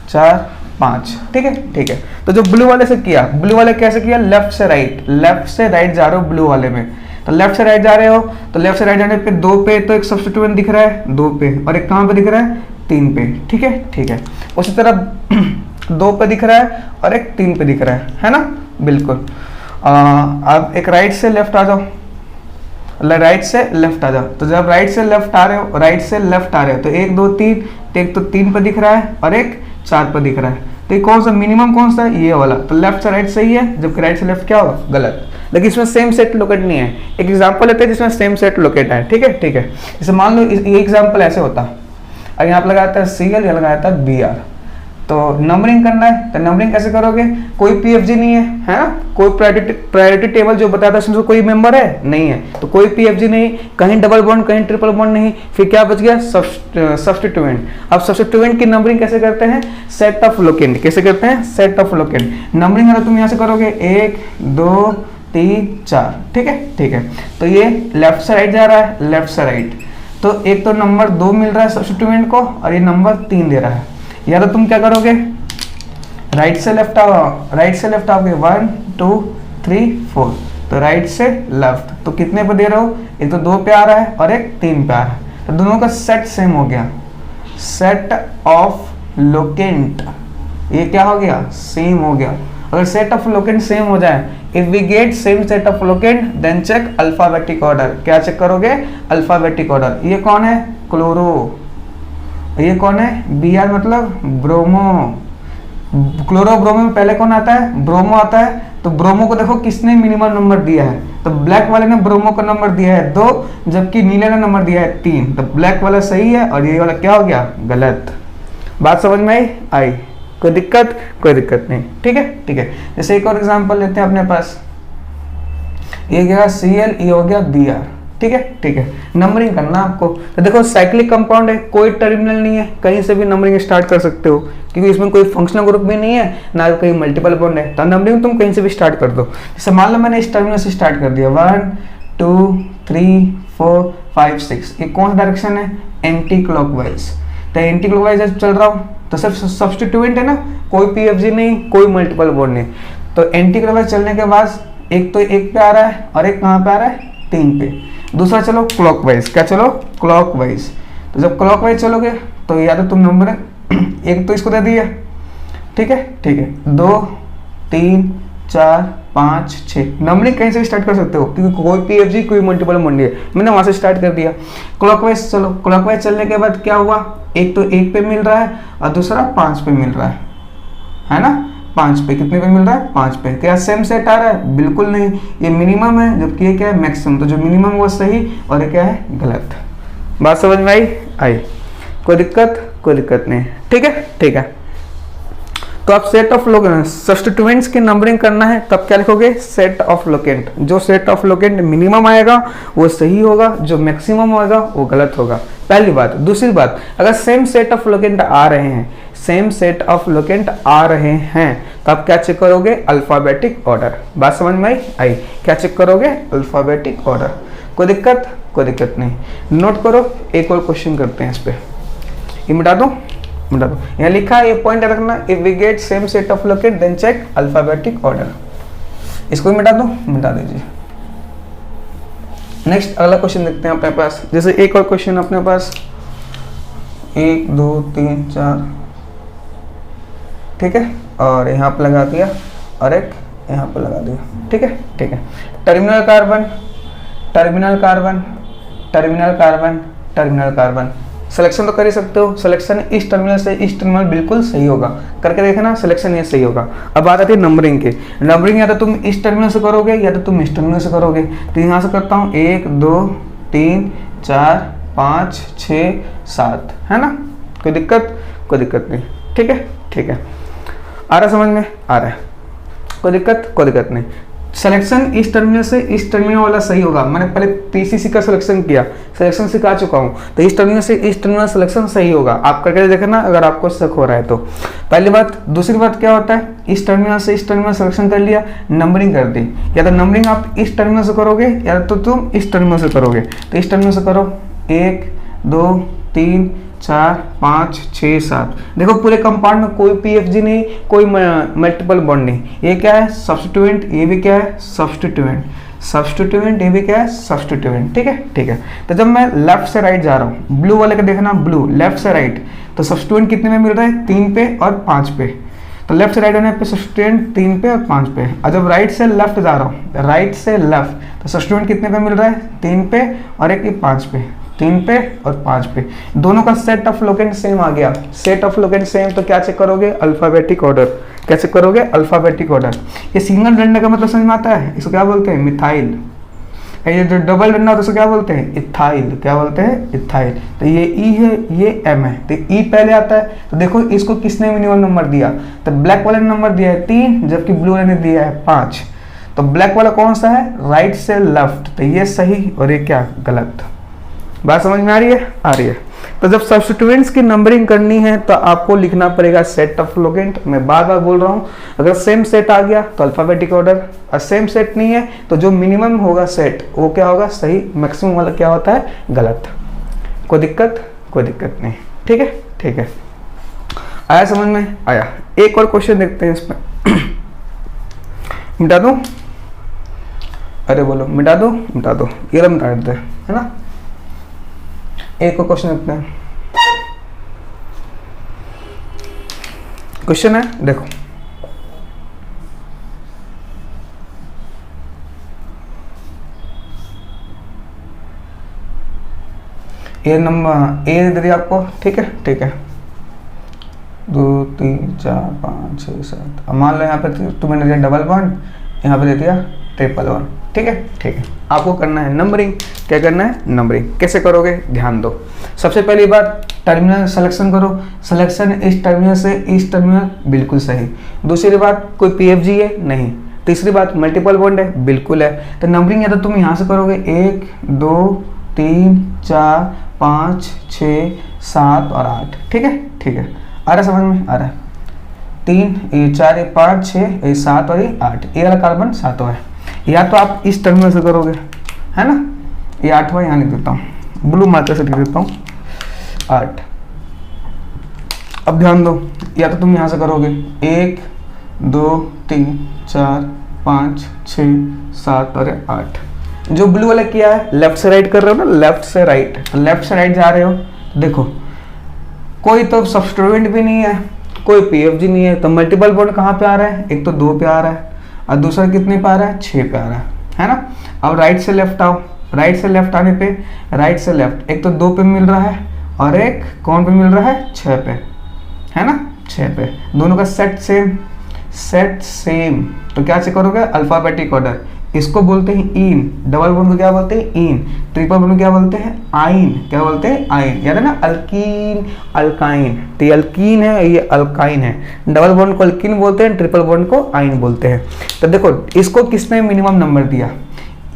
4 5। ठीक है, ठीक है। तो जो ब्लू वाले से किया, ब्लू वाले कैसे किया, लेफ्ट से राइट जा रहे हो ब्लू वाले में, तो लेफ्ट से राइट जा रहे हो, तो लेफ्ट से राइट जाने पे 2 पे तो एक सब्स्टिट्यूएंट दिख रहा है 2 पे, और एक कहाँ पे दिख रहा है 3 पे। ठीक है, ठीक है। उसी तरह 2 पे दिख रहा है और एक 3 पे दिख रहा है ना, बिल्कुल। अब एक राइट से लेफ्ट आ जाओ, राइट से लेफ्ट आ जाओ। तो जब राइट से लेफ्ट आ रहे हो, राइट से लेफ्ट आ रहे हो तो 1 2 3, तो एक तो 3 पे दिख रहा है और एक 4 पे दिख रहा है। तो ये कौन सा मिनिमम कौन सा है, ये वाला। तो लेफ्ट से राइट सही है, जबकि राइट से लेफ्ट क्या होगा, गलत। लेकिन इसमें सेम सेट लोकेट नहीं है। एक एग्जांपल लेते हैं जिसमें सेम सेट लोकेट है, ठीक है ठीक है। जैसे मान लो ये एग्जांपल ऐसे होता, और यहाँ पे लगाता है CL, यहाँ लगाता है BR। तो नंबरिंग करना है, तो नंबरिंग कैसे करोगे, कोई PFG नहीं है ना, कोई प्रायोरिटी टेबल जो बताता है उसमें कोई मेंबर है नहीं है, तो कोई PFG नहीं, कहीं डबल बॉन्ड कहीं ट्रिपल बॉन्ड नहीं, फिर क्या बच गया, सब्स्टिट्यूएंट। अब सब्स्टिट्यूएंट की नंबरिंग कैसे करते हैं, सेट ऑफ लोकेंट। कैसे करते हैं, सेट ऑफ लोकेंट। नंबरिंग अगर तुम यहाँ से करोगे 1 2 3 4, ठीक है ठीक है। तो ये लेफ्ट से राइट जा रहा है, लेफ्ट से राइट। तो एक तो नंबर 2 मिल रहा है सब्स्टिट्यूएंट को, और ये नंबर 3 दे रहा है। या तो तुम क्या करोगे, राइट से लेफ्ट आओ, राइट से लेफ्ट आओगे 1 2 3 4, तो राइट से लेफ्ट। तो कितने पे दे रहे हो, एक तो 2 पे आ रहा है और एक 3 पे आ रहा है। तो दोनों का सेट सेम हो गया, सेट ऑफ लोकेंट। ये क्या हो गया, सेम हो गया। अगर सेट ऑफ लोकेंट सेम हो जाए, if we get same set of locant then check alphabetic order. क्या चेक करोगे, अल्फाबेटिक ऑर्डर। ये कौन है, क्लोरो। ये कौन है, BR मतलब ब्रोमो। क्लोरो ब्रोमो में पहले कौन आता है, ब्रोमो आता है। तो ब्रोमो को देखो किसने मिनिमम नंबर दिया है, तो ब्लैक वाले ने ब्रोमो का नंबर दिया है 2, जबकि नीले ने नंबर दिया है 3। तो ब्लैक वाला सही है और ये वाला क्या हो गया, गलत। बात समझ में आई, कोई दिक्कत, कोई दिक्कत नहीं, ठीक है ठीक है। जैसे एक और एग्जांपल लेते हैं अपने पास, ये गया CL, ये हो गया BR, ठीक है ठीक है। नंबरिंग करना आपको। तो देखो साइक्लिक कंपाउंड है, कोई टर्मिनल नहीं है, कहीं से भी नंबरिंग स्टार्ट कर सकते हो, क्योंकि इसमें कोई फंक्शनल ग्रुप भी नहीं है, ना कहीं मल्टीपल बॉन्ड है। तो नंबरिंग तुम कहीं से भी स्टार्ट कर दो। जैसे मान लो मैंने इस टर्मिनल से स्टार्ट कर दिया, 1 2 3 4 5 6। ये कौन सा डायरेक्शन है, एंटी क्लॉकवाइज। तो एंटी क्लॉकवाइज चल रहा हूँ, तो सिर्फ सब्स्टिट्यूएंट है ना, कोई PFG नहीं, कोई मल्टीपल बॉन्ड नहीं। तो एंटी क्लॉकवाइज चलने के बाद एक तो 1 पे आ रहा है और एक कहाँ पे आ रहा है, 3 पे। दूसरा चलो क्लॉकवाइज, क्या चलो, क्लॉकवाइज। तो जब क्लॉकवाइज चलोगे तो या तो तुम नंबर एक तो इसको दे दिया, ठीक है ठीक है, 2 3 4 5 6। नंबरिंग कहीं से भी स्टार्ट कर सकते हो, क्योंकि कोई PFG कोई मल्टीपल बॉन्ड है, मैंने वहां से स्टार्ट कर दिया। क्लॉकवाइज चलो, क्लॉकवाइज चलने के बाद क्या हुआ, एक तो 1 पे मिल रहा है और दूसरा 5 पे मिल रहा है ना। 5 पे, कितने पे मिल रहा है, 5 पे। क्या सेम सेट आ रहा है, बिल्कुल नहीं, ये मिनिमम है जबकि ये क्या है, मैक्सिमम। तो जो मिनिमम वो सही और ये क्या है, गलत। बात समझ में आई, कोई दिक्कत, कोई दिक्कत नहीं, ठीक है ठीक है। तो आप सेट ऑफ लोकेंट, सब्स्टिट्यूएंट्स की नंबरिंग करना है, तब क्या लिखोगे, सेट ऑफ लोकेंट। जो सेट ऑफ लोकेंट मिनिमम आएगा वो सही होगा, जो मैक्सिमम होगा वो गलत होगा, पहली बात। दूसरी बात, अगर सेम सेट ऑफ लोकेंट आ रहे हैं, सेम सेट ऑफ लोकेंट आ रहे हैं, तो आप क्या चेक करोगे, अल्फाबेटिक ऑर्डर। बात समझ में आई, क्या चेक करोगे, अल्फाबेटिक ऑर्डर। कोई दिक्कत, कोई दिक्कत नहीं। नोट करो, एक और क्वेश्चन करते हैं इस पे, ये मिटा दो, मिटा दो। यहाँ लिखा है, ये पॉइंट रखना, if we get same set of locant then check alphabetic order. इसको भी मिटा दो, मिटा दीजिए। नेक्स्ट अगला क्वेश्चन देखते हैं अपने पास। जैसे एक और क्वेश्चन अपने पास, 1 2 3 4, ठीक है, और यहाँ पे लगा दिया और एक यहाँ पे लगा दिया, ठीक है ठीक है। Terminal carbon, terminal carbon, terminal carbon, terminal carbon. Selection तो कर ही सकते हो, सिलेक्शन इस टर्मिनल से इस टर्मिनल बिल्कुल सही होगा, करके देखना, सिलेक्शन ये सही होगा। अब बात आती है नंबरिंग की। नंबरिंग या तो तुम इस टर्मिनल से करोगे या तो तुम इस टर्मिनल से करोगे। तो यहाँ से करता हूँ 1 2 3 4 5 6 7, है ना। कोई दिक्कत, कोई दिक्कत नहीं, ठीक है ठीक है। आ रहा समझ में, आ रहा है, कोई दिक्कत, कोई दिक्कत नहीं। सिलेक्शन इस टर्मिनल से इस टर्मिनल वाला सही होगा। मैंने पहले PCC का सिलेक्शन किया, सिलेक्शन सिखा चुका हूँ, तो इस टर्मिनल से इस टर्मिनल सिलेक्शन सही होगा। आप करके देखना अगर आपको शक हो रहा है तो। पहली बात। दूसरी बात क्या होता है, इस टर्मिनल से इस टर्मिनल सिलेक्शन कर लिया, नंबरिंग कर दी। या तो नंबरिंग आप इस टर्मिनल से करोगे या तो तुम इस टर्मिनल से करोगे। तो इस टर्मिनल से करो, 1 2 3 4 5 6 7। देखो पूरे कंपाउंड में कोई PFG नहीं, कोई मल्टीपल बॉन्ड नहीं। ये क्या है, सब्स्टिट्यूएंट, ये भी क्या है, सब्स्टिट्यूएंट, सब्स्टिट्यूएंट, ये भी क्या है, सब्स्टिट्यूएंट, ठीक है ठीक है। तो जब मैं लेफ्ट से राइट जा रहा हूँ, ब्लू वाले का देखना, ब्लू लेफ्ट से राइट, तो सब्स्टिट्यूएंट कितने में मिल रहा है, 3 पे और 5 पे। तो लेफ्ट से राइट होने पे सब्स्टिट्यूएंट 3 पे और 5 पे, और जब राइट से लेफ्ट जा रहा हूँ, राइट से लेफ्ट, तो सब्स्टिट्यूएंट कितने पे मिल रहा है, 3 पे और एक 5 पे, 3 पे और 5 पे, दोनों का सेट ऑफ लोकेंट सेम आ गया। सेट ऑफ लोकेंट सेम तो क्या चेक करोगे, अल्फाबेटिक ऑर्डर। क्या चेक करोगे, अल्फाबेटिक ऑर्डर। ये सिंगल डंडा का मतलब समझ में आता है, इसको क्या बोलते हैं, मिथाइल। ये जो डबल डंडा होता है उसको क्या बोलते हैं, इथाइल। क्या बोलते हैं, इथाइल। तो ये ई है, ये एम है, तो ई पहले आता है। तो देखो इसको किसने मिनिमम नंबर दिया, तो ब्लैक वाले ने नंबर दिया है 3, जबकि ब्लू वाले ने दिया है 5। तो ब्लैक वाला कौन सा है, राइट से लेफ्ट, तो ये सही और ये क्या, गलत। बात समझ में आ रही है, आ रही है। तो जब सब्स्टिट्यूएंट्स की नंबरिंग करनी है तो आपको लिखना पड़ेगा सेट ऑफ लोकेंट। मैं बार बार बोल रहा हूँ, अगर सेम सेट आ गया तो अल्फाबेटिक ऑर्डर, और सेम सेट नहीं है तो जो मिनिमम होगा सेट वो क्या होगा, सही, मैक्सिमम वाला क्या होता है, गलत। कोई दिक्कत, कोई दिक्कत नहीं, ठीक है, ठीक है। आया समझ में, आया। एक और क्वेश्चन देखते हैं इसमें। मिटा दूं, अरे बोलो मिटा दो, मिटा दो, ये मिटा देते हैं, है ना। एक और क्वेश्चन देखते हैं। क्वेश्चन है, देखो, ये नंबर ए दे दिया आपको, ठीक है, ठीक है। 2 3 4 5 6 7, अब मान लो यहाँ पे तुम्हें दिया डबल बॉन्ड, यहाँ पे दे दिया ट्रिपल बॉन्ड, ठीक है, ठीक है। आपको करना है नंबरिंग। क्या करना है, नंबरिंग। कैसे करोगे, ध्यान दो। सबसे पहली बात, टर्मिनल सिलेक्शन करो। सिलेक्शन इस टर्मिनल से इस टर्मिनल, बिल्कुल सही। दूसरी बात, कोई पीएफजी है, नहीं। तीसरी बात, मल्टीपल बॉन्ड है, बिल्कुल है। तो नंबरिंग या तो तुम यहाँ से करोगे 1 2 3 4 5 6 7 और 8, ठीक है, ठीक है। आ रहा समझ में, आ रहा है। 3 ये 4 ये 5 6 ये 7 और ये 8, ये वाला कार्बन 7वां है। या तो आप इस टर्मिनल से करोगे, है ना, ये 8वां यहाँ लिख देता हूँ, ब्लू मार्कर से लिख देता हूँ 8। अब ध्यान दो, या तो तुम यहाँ से करोगे 1 2 3 4 5 6 7 और 8। जो ब्लू वाला किया है, लेफ्ट से राइट कर रहे हो ना, लेफ्ट से राइट, लेफ्ट से राइट जा रहे हो। देखो कोई तो सब्स्टिट्यूएंट भी नहीं है, कोई पीएफजी नहीं है, तो मल्टीपल बॉन्ड कहाँ पे आ रहा है, एक तो 2 पे आ रहा है और दूसरा कितने पे आ रहा है, 6 पे आ रहा है ना। अब राइट से लेफ्ट आओ, राइट से लेफ्ट आने पे, राइट से लेफ्ट, एक तो 2 पे मिल रहा है और एक कौन पे मिल रहा है, 6 पे, है ना, 6 पे। दोनों का सेट सेम, सेट सेम। तो क्या चेक करोगे, अल्फाबेटिक ऑर्डर। इसको बोलते हैं इन, डबल बॉन्ड को क्या बोलते हैं, इन। ट्रिपल बॉन्ड को क्या बोलते हैं, आइन। क्या बोलते हैं, आइन। याद है ना, अल्कीन अल्काइन, तो ये अल्कीन है, ये अल्काइन है। डबल बॉन्ड को अल्कीन बोलते हैं, ट्रिपल बॉन्ड को आइन बोलते हैं। तो देखो इसको किसने मिनिमम नंबर दिया,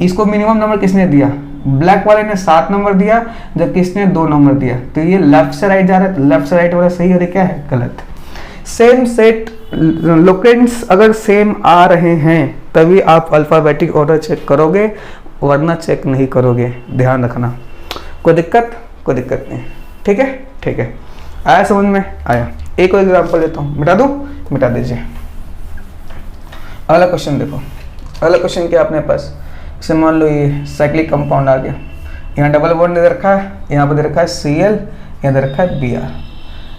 इसको मिनिमम नंबर किसने दिया, ब्लैक वाले ने 7 नंबर दिया, जबकि इसने 2 नंबर दिया। तो ये लेफ्ट से राइट जा रहा है, तो लेफ्ट से राइट वाला सही और क्या है, गलत। सेम सेट लोकेंट्स अगर सेम आ रहे हैं तभी आप अल्फाबेटिक ऑर्डर चेक करोगे, वरना चेक नहीं करोगे, ध्यान रखना। कोई दिक्कत, कोई दिक्कत नहीं, ठीक है, ठीक है। आया समझ में, आया। एक और एग्जांपल देता हूँ, मिटा दूँ, मिटा दीजिए। अगला क्वेश्चन देखो, अगला क्वेश्चन क्या अपने पास, जैसे मान लो ये साइक्लिक कंपाउंड आ गया, यहाँ डबल बॉन्ड दे रखा है, यहाँ पर दे रखा है Cl, यहाँ दे रखा है Br।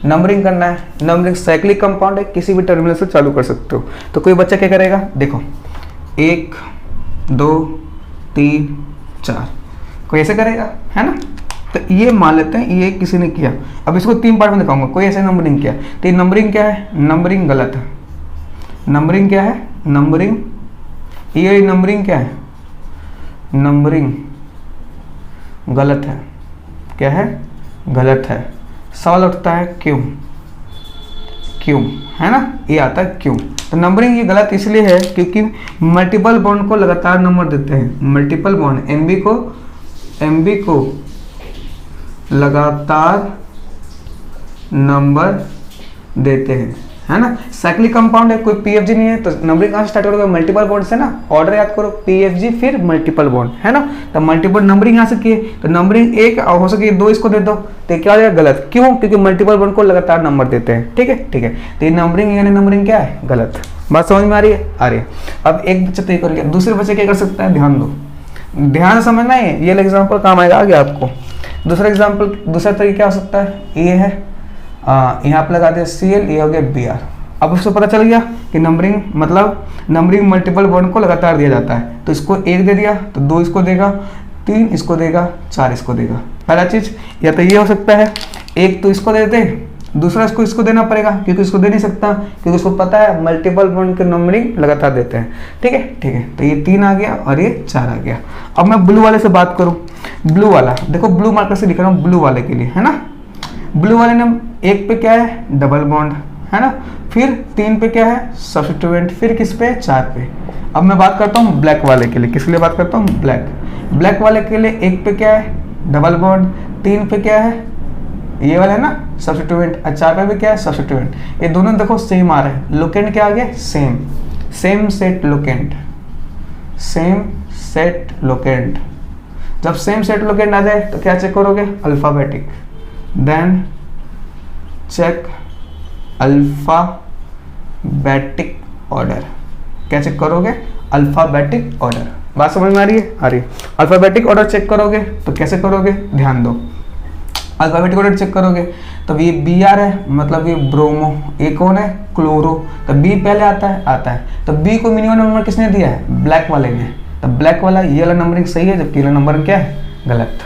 नंबरिंग करना है, नंबरिंग साइक्लिक कंपाउंड है, किसी भी टर्मिनल से चालू कर सकते हो। तो कोई बच्चा क्या करेगा, देखो 1 2 3 4, कोई ऐसे करेगा, है ना। तो ये मान लेते हैं ये किसी ने किया। अब इसको 3 पार्ट में दिखाऊंगा, कोई ऐसे नंबरिंग किया। तो ये नंबरिंग क्या है, नंबरिंग गलत है। नंबरिंग क्या है, नंबरिंग, ये नंबरिंग क्या है, नंबरिंग गलत है। क्या है, गलत है। सवाल उठता है क्यों, क्यों, है ना, ये आता है क्यों। तो नंबरिंग ये गलत इसलिए है क्योंकि मल्टीपल बॉन्ड को लगातार नंबर देते हैं। मल्टीपल बॉन्ड एमबी को लगातार नंबर देते हैं, है ना। साइक्लिक कंपाउंड है, कोई पीएफजी नहीं है, तो नंबरिंग कहाँ से स्टार्ट करोगे, मल्टीपल बॉन्ड से ना। ऑर्डर याद करो, पीएफजी फिर मल्टीपल बॉन्ड, है ना। तो मल्टीपल नंबरिंग यहाँ से किए, तो नंबरिंग 1 और हो सके 2 इसको दे दो, तो क्या हो जाएगा, गलत। क्यों, क्योंकि मल्टीपल बॉन्ड को लगातार नंबर देते हैं, ठीक है, ठीक है। तो ये नंबरिंग यानी नंबरिंग क्या है, गलत। बात समझ में आ रही है, आ रही है। अब एक बच्चा तो ये कर लिया, दूसरे बच्चे क्या कर सकता है, ध्यान दो, ध्यान समझना है, ये एग्जाम्पल काम आएगा आगे आपको। दूसरा एग्जाम्पल, दूसरा तरीका क्या हो सकता है, ये है यहाँ पे लगा दिया Cl, ये हो गया Br, अब उसको पता चल गया कि नंबरिंग मतलब नंबरिंग मल्टीपल बॉन्ड को लगातार दिया जाता है। तो इसको 1 दे दिया तो 2 इसको देगा, 3 इसको देगा, 4 इसको देगा। पहला चीज या तो ये हो सकता है, एक तो इसको दे दे, दूसरा इसको देना पड़ेगा, क्योंकि इसको दे नहीं सकता, क्योंकि उसको पता है मल्टीपल बॉन्ड के नंबरिंग लगातार देते हैं। ठीक है ठीक है, तो ये 3 आ गया और ये 4 आ गया। अब मैं ब्लू वाले से बात करूं, ब्लू वाला देखो, ब्लू मार्कर से लिख रहा हूँ ब्लू वाले के लिए, है ना। ब्लू वाले ने 1 पे क्या है, डबल बॉन्ड, है ना, फिर 3 पे क्या है, सब्स्टिट्यूएंट, फिर किस पे, 4 पे। अब मैं बात करता हूँ ब्लैक वाले के लिए, किसके लिए बात करता हूँ, ब्लैक वाले के लिए 1 पे क्या है, डबल बॉन्ड, 3 पे क्या है, ये वाला है ना सब्स्टिट्यूएंट, और 4 पे भी क्या है, सब्स्टिट्यूएंट। ये दोनों देखो सेम आ रहे हैं, लोकेंट क्या आ गया, same set locant, same set locant. जब सेम सेट लोकेंट आ जाए तो क्या चेक करोगे, alphabetic, then check alphabetic order. क्या चेक करोगे, अल्फाबेटिक ऑर्डर। बात समझ में आ रही है, आ रही है। अल्फाबेटिक ऑर्डर चेक करोगे तो कैसे करोगे, ध्यान दो। अल्फाबेटिक ऑर्डर चेक करोगे तो ये बी आ रहा है, मतलब ये ब्रोमो, ये कौन है, क्लोरो, तो बी पहले आता है। तो बी को मिनिमम नंबर किसने दिया है, ब्लैक वाले ने। तो ब्लैक वाला ये वाला नंबरिंग सही है, जबकि ये वाला नंबरिंग क्या है, गलत।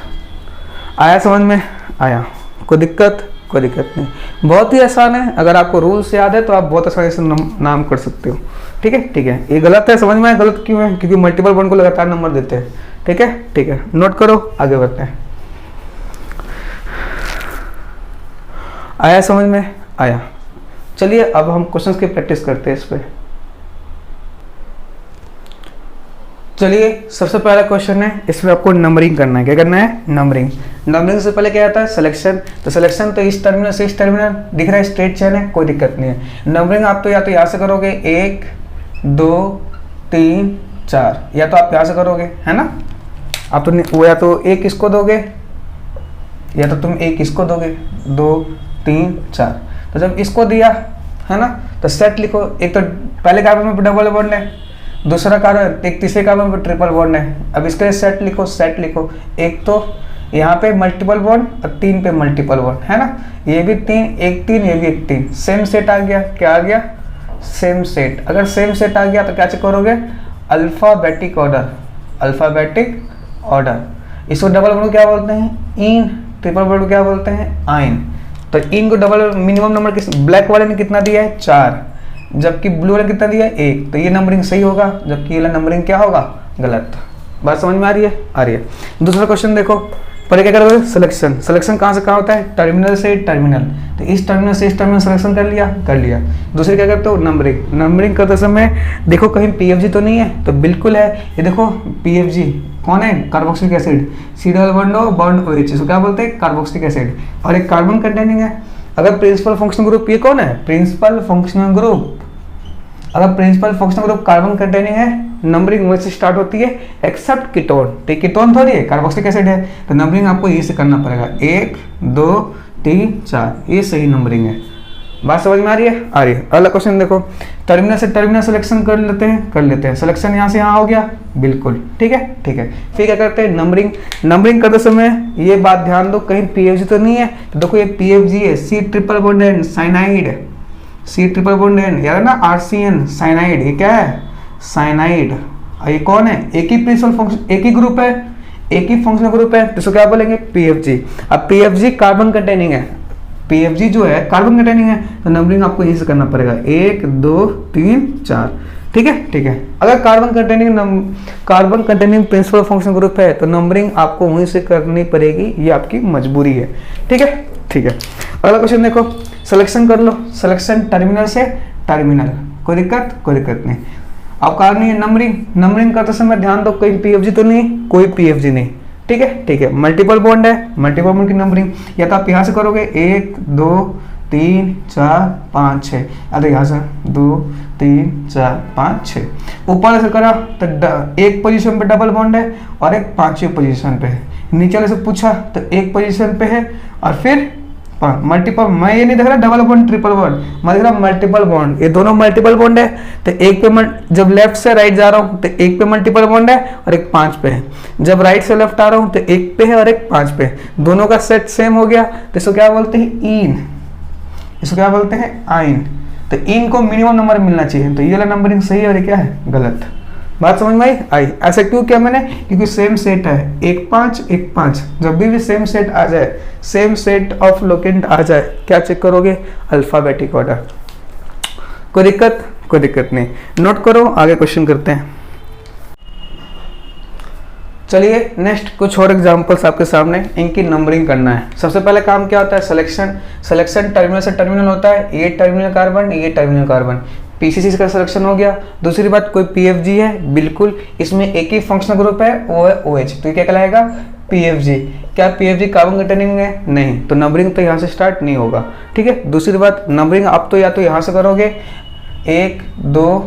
आया समझ में, आया, कोई दिक्कत नहीं, बहुत ही आसान है। अगर आपको रूल्स याद है तो आप बहुत आसानी से नाम कर सकते हो। ठीक है, ये गलत है, समझ में आया गलत क्यों है, क्योंकि मल्टीपल बॉन्ड को लगातार नंबर देते हैं। ठीक है, नोट करो, आगे बढ़ते हैं। आया समझ में, आया। चलिए अब हम क्वेश्चंस की प्रैक्टिस करते हैं इस पे। चलिए सबसे पहला क्वेश्चन है, इसमें आपको नंबरिंग करना है। क्या करना है, नंबरिंग से पहले क्या आता है, सिलेक्शन। तो सिलेक्शन तो इस टर्मिनल से इस टर्मिनल दिख रहा है, स्ट्रेट चेन है, कोई दिक्कत नहीं है। नंबरिंग आप तो या तो यहाँ से करोगे 1 2 3 4, या तो आप यहाँ से करोगे, है ना। आप तो वो या तो 1 इसको दोगे, या तो तुम 1 इसको दोगे, 2 3 4। तो जब इसको दिया, है ना, तो सेट लिखो। एक तो पहले कार्बन में डबल बॉन्ड है, दूसरा कार्बन, एक तीसरे कार्बन में ट्रिपल बॉन्ड है। अब इसके लिए सेट लिखो। एक तो यहाँ पे मल्टीपल बॉन्ड और 3 पे मल्टीपल बॉन्ड, है ना। ये भी 3, एक 3, ये भी एक 3, सेम सेट आ गया। क्या आ गया, सेम सेट। अगर सेम सेट आ गया तो क्या चेक करोगे, अल्फाबेटिक ऑर्डर। इसको डबल बॉन्ड क्या बोलते हैं, इन, ट्रिपल बॉन्ड क्या बोलते हैं, आइन। तो इन को डबल मिनिमम नंबर किस, ब्लैक वाले ने कितना दिया है, 4, जबकि ब्लू वाला कितना दिया है, 1। तो ये नंबरिंग सही होगा, जबकि ये नंबरिंग क्या होगा, गलत। बात समझ में आ रही है, दूसरा क्वेश्चन देखो। पहले क्या करोगे, सिलेक्शन कहाँ से कहाँ होता है, टर्मिनल से टर्मिनल। तो इस टर्मिनल से इस टर्मिनल सिलेक्शन कर लिया। दूसरे क्या करते हो, नंबरिंग करते समय देखो कहीं पीएफजी तो नहीं है, तो बिल्कुल है। ये देखो पीएफजी कौन है, carboxylic acid, C double bond OH, इसको क्या बोलते हैं, कार्बोक्सिलिक एसिड। और एक कार्बन कंटेनिंग है। अगर प्रिंसिपल फंक्शनल ग्रुप, ये कौन है, प्रिंसिपल फंक्शनल ग्रुप। अगर principal functional group carbon containing है, नंबरिंग वहीं से स्टार्ट होती है, एक्सेप्ट कीटोन। तो कीटोन थोड़ी है, कार्बोक्सिलिक एसिड है, तो नंबरिंग आपको यही से करना पड़ेगा, 1 2 3 4, ये सही नंबरिंग है। बात समझ में आ रही है, अगला क्वेश्चन देखो। टर्मिनल से टर्मिनल सिलेक्शन कर लेते हैं। सिलेक्शन यहाँ से यहाँ हो गया, बिल्कुल ठीक है। फिर क्या करते हैं, नंबरिंग करते समय ये बात ध्यान दो, कहीं पीएफजी तो नहीं है। तो देखो ये पीएफजी है, C triple bond N cyanide, याद है ना, RCN साइनाइड। ये क्या है, साइनाइड। ये कौन है, एक ही प्रिंसिपल फंक्शन, एक ही ग्रुप है, एक ही फंक्शनल ग्रुप है, तो इसको क्या बोलेंगे, पीएफजी। अब पीएफजी कार्बन कंटेनिंग है, पीएफजी जो है कार्बन कंटेनिंग है, तो नंबरिंग आपको यहीं से करना पड़ेगा, 1 2 3 4। ठीक है। अगर carbon containing principal function group है तो नंबरिंग आपको वहीं से करनी पड़ेगी, ये आपकी मजबूरी है। ठीक है। अगला क्वेश्चन देखो, सिलेक्शन कर लो। सिलेक्शन टर्मिनल से टर्मिनल, कोई दिक्कत नहीं। अब करनी है नंबरिंग करते समय ध्यान दो, कोई पीएफजी तो नहीं, कोई पीएफजी नहीं। ठीक है। मल्टीपल बॉन्ड है, मल्टीपल बॉन्ड की नंबरिंग या तो आप यहाँ से करोगे, 1 2 3 4 5 6, अरे यहाँ से 2 3 4 5 6। ऊपर से करा तो एक पोजीशन पे डबल बॉन्ड है और एक 5वीं पोजीशन पे है। नीचे वाले से पूछा तो एक पोजीशन पे है और फिर मल्टीपल। मैं ये नहीं देख रहा डबल बॉन्ड ट्रिपल बॉन्ड, मैं देख रहा मल्टीपल बॉन्ड। ये दोनों मल्टीपल बॉन्ड है, तो एक पे जब लेफ्ट से राइट जा रहा हूँ तो एक पे मल्टीपल बॉन्ड है और एक 5 पे है। जब राइट से लेफ्ट आ रहा हूँ तो एक पे है और एक 5 पे, दोनों का सेट सेम हो गया, तो इसको क्या बोलते हैं, इन। इसको क्या बोलते हैं, आइन। तो इनको मिनिमम नंबर मिलना चाहिए, तो ये वाला नंबरिंग सही है और ये क्या है गलत। बात समझ में आई? ऐसा क्यों किया मैंने? क्योंकि सेम सेट है, 1 5 1 5, जब भी सेम सेट आ जाए, सेम सेट ऑफ लोकेंट आ जाए, क्या चेक करोगे? Alphabetic order. कोई दिक्कत? कोई दिक्कत नहीं, नोट करो, आगे क्वेश्चन करते हैं। चलिए नेक्स्ट कुछ और एग्जांपल्स आपके सामने, इनकी नंबरिंग करना है। सबसे पहले काम क्या होता है? सिलेक्शन टर्मिनल से टर्मिनल होता है, ये टर्मिनल कार्बन, ये टर्मिनल कार्बन, पीसीसी का सिलेक्शन हो गया। दूसरी बात, कोई पीएफजी है, बिल्कुल इसमें एक ही फंक्शनल ग्रुप है, वो है OH, तो ये क्या कहलाएगा? पीएफजी। क्या पीएफजी कार्बन कंटेनिंग है? नहीं, तो नंबरिंग तो यहाँ से स्टार्ट नहीं होगा, ठीक है। दूसरी बात, नंबरिंग आप तो या तो यहाँ से करोगे 1 2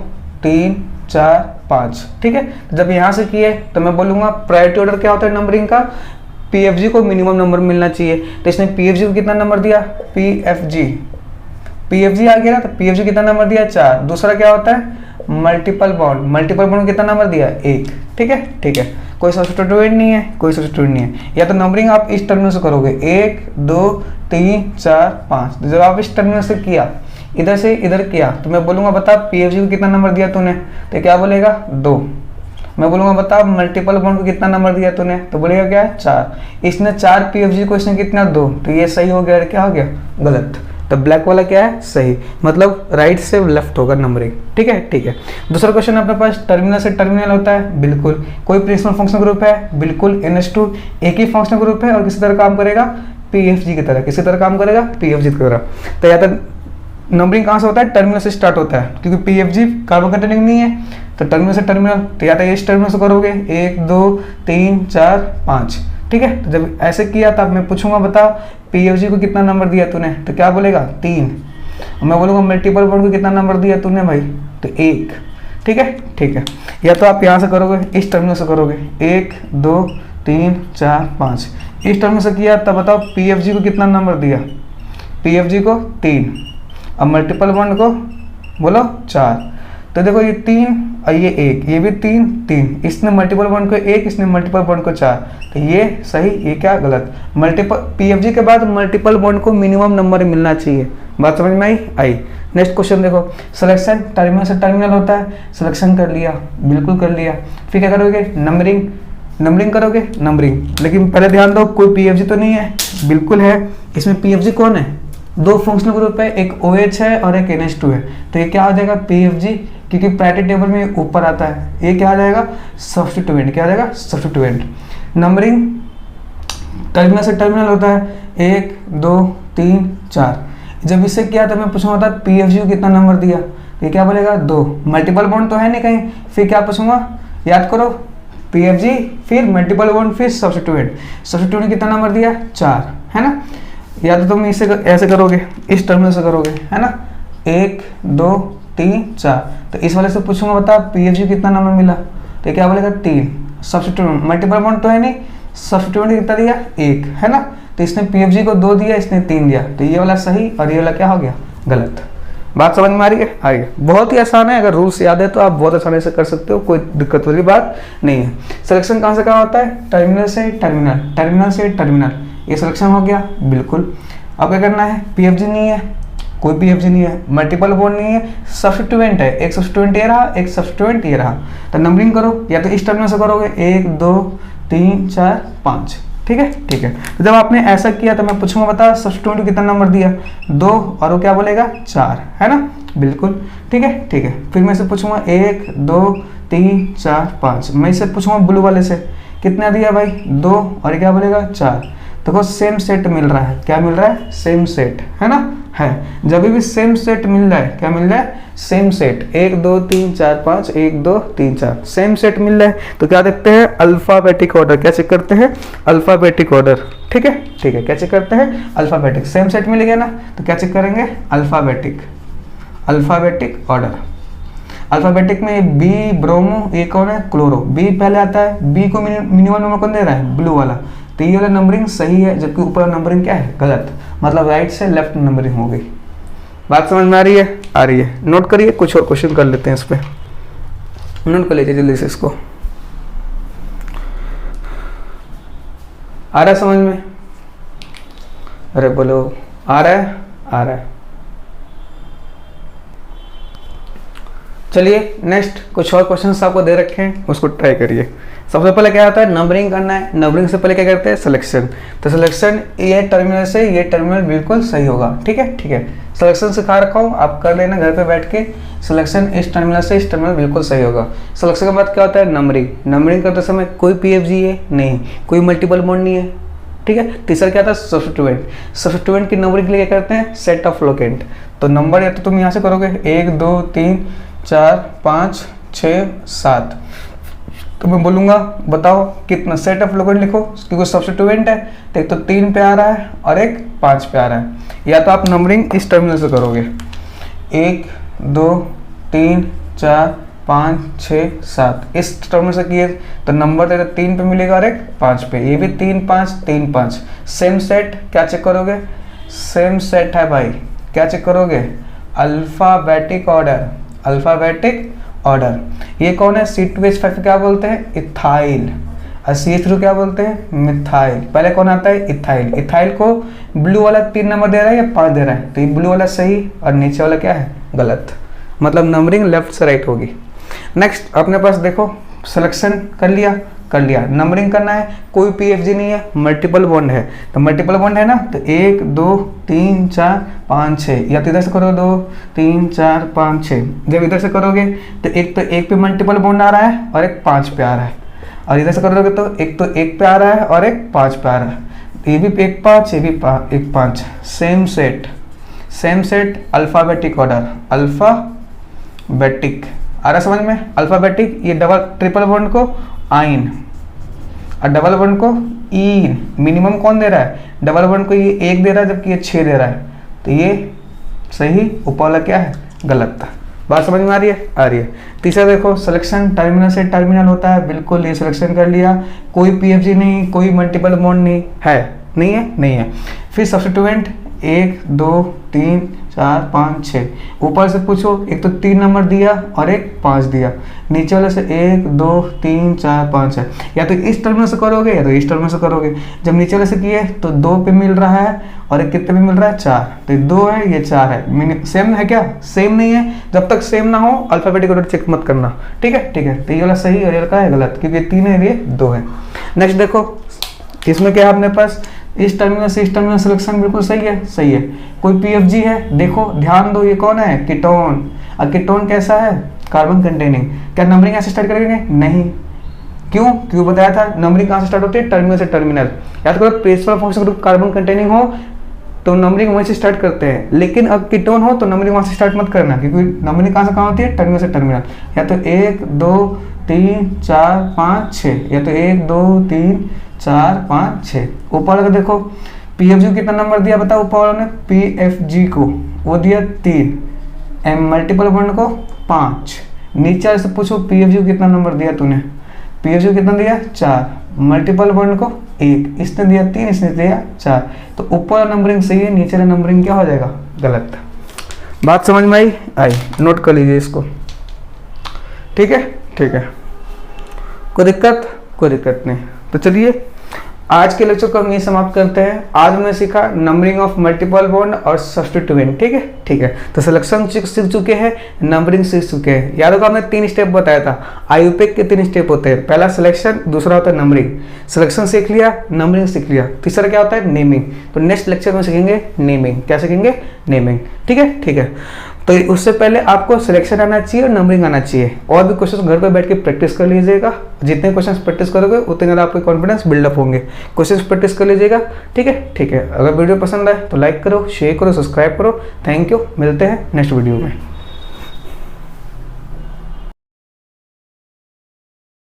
3 4 5, ठीक है। जब यहाँ से किए तो मैं बोलूँगा प्रायोरिटी ऑर्डर क्या होता है नंबरिंग का? पीएफजी को मिनिमम नंबर मिलना चाहिए, तो इसने पीएफजी को कितना नंबर दिया? पीएफजी आ गया ना, तो पीएफजी कितना नंबर दिया? 4। दूसरा क्या होता है? मल्टीपल बॉन्ड को कितना नंबर दिया? 1, ठीक है, ठीक है। कोई सब्स्टिट्यूएंट नहीं है, कोई सब्स्टिट्यूएंट नहीं है। या तो नंबरिंग आप इस टर्मिनल से करोगे 1 2 3 4 5, तो जब आप इस टर्मिनल से किया, इधर से इधर किया, तो मैं बोलूँगा बता पीएफजी को कितना नंबर दिया तूने? तो क्या बोलेगा? 2। मैं बोलूँगा बता मल्टीपल बॉन्ड को कितना नंबर दिया तूने? तो बोलेगा क्या है? 4। इसने 4 पीएफजी को, इसने कितना? 2, तो ये सही हो गया, क्या हो गया? गलत। तो ब्लैक वाला क्या है? सही, मतलब राइट से लेफ्ट होगा नंबरिंग, ठीक है, ठीक है। दूसरा क्वेश्चन अपने पास, टर्मिनल से टर्मिनल होता है, बिल्कुल। कोई प्रिंसिपल फंक्शन ग्रुप है, बिल्कुल। NH2 एक ही फंक्शन ग्रुप है और किसी तरह काम करेगा? पीएफजी की तरह। किसी तरह काम करेगा? पीएफजी की तरह। तो या तो नंबरिंग कहाँ से होता है? टर्मिनल से स्टार्ट होता है, क्योंकि पीएफजी कार्बन कंटेनिंग नहीं है, तो टर्मिनल से टर्मिनल, तो या तो इस टर्मिनल से करोगे 1 2 3 4 5, ठीक है। तो जब ऐसे किया तब मैं पूछूंगा बता पीएफजी को कितना नंबर दिया तूने? तो क्या बोलेगा? 3। और मैं बोलूँगा मल्टीपल बॉन्ड को कितना नंबर दिया तूने भाई? तो 1, ठीक है, ठीक है। या तो आप यहाँ से करोगे, इस टर्मिनल से करोगे 1 2 3 4 5, इस टर्मिनल से किया, तब बताओ पीएफजी को कितना नंबर दिया? पीएफजी को 3, अब मल्टीपल बॉन्ड को बोलो 4, तो देखो ये 3 और ये 1, ये भी 3 3, इसने मल्टीपल बॉन्ड को 1, इसने मल्टीपल बॉन्ड को 4, तो ये सही, ये क्या गलत? मल्टीपल पीएफजी के बाद मल्टीपल बॉन्ड को मिनिमम नंबर मिलना चाहिए। बात समझ में आई? नेक्स्ट क्वेश्चन देखो, सिलेक्शन टर्मिनल से टर्मिनल होता है, सिलेक्शन कर लिया, बिल्कुल कर लिया, फिर क्या करोगे? नंबरिंग करोगे, नंबरिंग। लेकिन पहले ध्यान दो, कोई पीएफजी तो नहीं है, बिल्कुल है। इसमें पीएफजी कौन है? 2 फंक्शनल ग्रुप है, एक OH है और एक NH2 है, तो ये क्या आ जाएगा? पीएफजी, क्योंकि प्रायोरिटी टेबल में ऊपर आता है। ये क्या आ जाएगा? सब्स्टिट्यूएंट। क्या आ जाएगा? सब्स्टिट्यूएंट। नंबरिंग टर्मिनल से टर्मिनल होता है 1 2 3 4, जब इससे किया तो मैं पूछूंगा था पीएफजी को कितना नंबर दिया? ये क्या बोलेगा? 2। मल्टीपल बॉन्ड तो है नहीं कहीं, फिर क्या पूछूंगा? याद करो, पीएफजी फिर मल्टीपल बॉन्ड फिर सब्स्टिट्यूएंट कितना नंबर दिया? 4, है ना। या तो तुम इसे ऐसे करोगे, इस टर्मिनल से करोगे, है ना, 1 2 3 4, तो इस वाले से पूछूंगा बता पीएफजी कितना नंबर मिला? तो क्या बोलेगा? 3। सब्स्टिट्यूएंट मल्टीपल बॉन्ड तो है नहीं, सब्स्टिट्यूएंट कितना दिया? 1, है ना, तो इसने पीएफजी को 2 दिया, इसने 3 दिया, तो ये वाला सही और ये वाला क्या हो गया? गलत। बात समझ में आ रही है? आइए, बहुत ही आसान है, अगर रूल्स याद है तो आप बहुत आसानी से कर सकते हो, कोई दिक्कत वाली बात नहीं है। सिलेक्शन कहाँ से कहाँ होता है? टर्मिनल से टर्मिनल, टर्मिनल से टर्मिनल, ये सिलेक्शन हो गया, बिल्कुल। अब क्या करना है? पीएफजी नहीं है, कोई पीएफजी नहीं है, मल्टीपल बॉन्ड नहीं है, सब्स्टिट्यूएंट है, एक सब्स्टिट्यूएंट ये रहा, एक सब्स्टिट्यूएंट ये रहा, तो नंबरिंग करो, या तो इस टर्मिनल से करोगे 1 2 3 4 5, ठीक है, ठीक है। तो जब आपने ऐसा किया तो मैं पूछूंगा बता सब्स्टिट्यूएंट को कितना नंबर दिया? 2, और वो क्या बोलेगा? 4, है ना, बिल्कुल, ठीक है, ठीक है। फिर मैं इसे पूछूंगा 1 2 3 4 5, मैं इसे पूछूंगा ब्लू वाले से कितना दिया भाई? 2, और ये क्या बोलेगा? 4। देखो सेम सेट मिल रहा है, क्या मिल रहा है? सेम सेट, है ना, है। जब भी सेम सेट मिल रहा है, क्या मिल रहा है? सेम सेट, 1 2 3 4 5, 1 2 3 4, सेम सेट मिल रहा है, तो क्या देखते हैं? Alphabetic order. क्या चेक करते हैं? अल्फाबेटिक ऑर्डर, ठीक है, ठीक है। क्या चेक करते हैं? अल्फाबेटिक। सेम सेट मिल गया ना, तो क्या चेक करेंगे? Alphabetic, alphabetic order. अल्फाबेटिक में बी ब्रोमो, ये कौन है? क्लोरो, बी पहले आता है, बी को मिनिमम नंबर कौन दे रहा है? ब्लू वाला, तो ये वाला नंबरिंग सही है, जबकि ऊपर नंबरिंग क्या है? गलत, मतलब राइट से लेफ्ट नंबरिंग हो गई। बात समझ में आ रही है? आ रही है। नोट करिए, कुछ और क्वेश्चन कर लेते हैं इस पे, नोट कर लीजिए जल्दी से इसको। आ रहा है समझ में? अरे बोलो, आ रहा है? आ रहा है। चलिए नेक्स्ट कुछ और क्वेश्चंस आपको दे रखे हैं, उसको ट्राई करिए। सबसे पहले क्या होता है, नंबरिंग करना है। नंबरिंग से पहले क्या करते हैं, सिलेक्शन। तो सिलेक्शन ये टर्मिनल से ये टर्मिनल बिल्कुल सही होगा। ठीक है, ठीक है, सिलेक्शन सिखा रखा हूँ, आप कर लेना घर पे बैठ के। सिलेक्शन इस टर्मिनल से इस टर्मिनल बिल्कुल सही होगा। सिलेक्शन के बाद क्या होता है, नंबरिंग। नंबरिंग करते समय कोई PFG है नहीं, कोई मल्टीपल बॉन्ड नहीं है। ठीक है, तीसरा क्या था, सब्स्टिट्यूएंट। सब्स्टिट्यूएंट की नंबरिंग के लिए क्या करते हैं, सेट ऑफ लोकेंट। तो नंबर या तो तुम यहाँ से करोगे 1 2 3 4 5 6 7, तो मैं बोलूँगा बताओ कितना, सेट ऑफ लोकेंट लिखो क्योंकि सब्स्टिट्यूएंट है। तो एक तो 3 पे आ रहा है और एक 5 पे आ रहा है। या तो आप नंबरिंग इस टर्मिनल से करोगे 1 2 3 4 5 6 7, इस टर्मिनल से किए तो नंबर तेरा 3 पे मिलेगा और एक 5 पे। ये भी 3 5 3 5। सेम सेट क्या चेक करोगे, सेम सेट है भाई, क्या चेक करोगे, अल्फ़ाबेटिक ऑर्डर। अल्फ़ाबेटिक ऑर्डर ये कौन है, C2H5 क्या बोलते हैं, इथाइल। और CH3 क्या बोलते हैं, मिथाइल। पहले कौन आता है, इथाइल। इथाइल को ब्लू वाला 3 नंबर दे रहा है या 5 दे रहा है, तो ये ब्लू वाला सही और नीचे वाला क्या है, गलत। मतलब नंबरिंग लेफ्ट से राइट होगी। नेक्स्ट अपने पास देखो, सिलेक्शन कर लिया, नंबरिंग करना है, कोई PFG नहीं है, मल्टीपल बॉन्ड है। तो मल्टीपल बॉन्ड है ना, तो 1 2 3 4 5 6, या तो इधर से करो 2 3 4 5 6। जब इधर से करोगे तो एक पे मल्टीपल बॉन्ड आ रहा है और एक 5 पे आ रहा है, और इधर से करोगे तो एक पे आ रहा है और एक 5 पे आ रहा है। ये भी एक 5, ये भी एक 5। Same set, alphabetic order, alphabetic. आ रहा समझ में, अल्फ़ाबेटिक। ये डबल ट्रिपल बॉन्ड को आइन और डबल बॉन्ड को ईन। मिनिमम कौन दे रहा है, डबल बॉन्ड को ये 1 दे रहा है जबकि ये 6 दे रहा है, तो ये सही, ऊपर वाला क्या है, गलत। बात समझ में आ रही है, आ रही है। तीसरा देखो, सिलेक्शन टर्मिनल से टर्मिनल होता है, बिल्कुल ये सिलेक्शन कर लिया, कोई PFG नहीं, कोई मल्टीपल बॉन्ड नहीं है। फिर सब्स्टिट्यूएंट 1 2 3 4 5 6। ऊपर से पूछो, एक तो 3 नंबर दिया और एक 5 दिया, नीचे वाले से 1 2 3 4 5 है। या तो इस टर्मिनल से करोगे या तो इस टर्मिनल से करोगे। जब नीचे वाले से किए तो 2 पे मिल रहा है और एक कितने पे मिल रहा है, 4। तो ये 2 है, ये 4 है। सेम है क्या, सेम नहीं है। जब तक सेम ना हो अल्फ़ाबेटिक ऑर्डर चेक मत करना। ठीक है, ठीक है। तो ये वाला सही और ये वाला है गलत, क्योंकि 3 है, ये 2 है। नेक्स्ट देखो, इसमें क्या है अपने पास, इस टर्मिनल से इस टर्मिनल सिलेक्शन बिल्कुल सही है। कोई PFG है, देखो ध्यान दो, ये कौन है, कीटोन। और कीटोन कैसा है, कार्बन कंटेनिंग। क्या नंबरिंग ऐसे स्टार्ट करेंगे, नहीं। क्यों बताया था, नंबरिंग कहाँ से स्टार्ट होती है, टर्मिनल से टर्मिनल। याद करो, principal function group carbon containing हो तो नंबरिंग वहीं से स्टार्ट करते हैं, लेकिन अब कीटोन हो तो नंबरिंग वहाँ से स्टार्ट मत करना, क्योंकि नंबरिंग कहाँ से कहाँ होती है, टर्मिनल से टर्मिनल। या तो 1 2 3 4 5 6, या तो 1 2 3 4 5 6। ऊपर वाला देखो, PFG कितना नंबर दिया बताओ, ऊपर वाले ने PFG को वो दिया 3, मल्टीपल बॉन्ड को 5। नीचे वाले से पूछो PFG को कितना नंबर दिया तूने, PFG को कितना दिया 4, मल्टीपल बॉन्ड को 1, इसने दिया 3, इसने दिया 4। तो ऊपर नंबरिंग सही है, नीचे नंबरिंग क्या हो जाएगा, गलत। बात समझ में आई, नोट कर लीजिए इसको। ठीक है, ठीक है, कोई दिक्कत नहीं। तो चलिए आज के लेक्चर को हम ये समाप्त करते हैं। आज हमने सीखा नंबरिंग ऑफ मल्टीपल बॉन्ड और सब्स्टिट्यूएंट। ठीक है, ठीक है। तो सिलेक्शन सीख चुके हैं, नंबरिंग सीख चुके हैं। याद होगा हमने 3 स्टेप बताया था, IUPAC के 3 स्टेप होते हैं। पहला सिलेक्शन, दूसरा होता है नंबरिंग। सिलेक्शन सीख लिया, नंबरिंग सीख लिया, तीसरा क्या होता है, नेमिंग। तो नेक्स्ट लेक्चर में सीखेंगे नेमिंग। क्या सीखेंगे, नेमिंग। ठीक है, ठीक है। तो उससे पहले आपको सिलेक्शन आना चाहिए और नंबरिंग आना चाहिए। और भी क्वेश्चन घर पर बैठ के प्रैक्टिस कर लीजिएगा। जितने क्वेश्चन प्रैक्टिस करोगे उतने ज़्यादा आपको कॉन्फिडेंस बिल्डअप होंगे। क्वेश्चन प्रैक्टिस कर लीजिएगा। ठीक है, ठीक है। अगर वीडियो पसंद आए तो लाइक करो, शेयर करो, सब्सक्राइब करो। थैंक यू, मिलते हैं नेक्स्ट वीडियो में।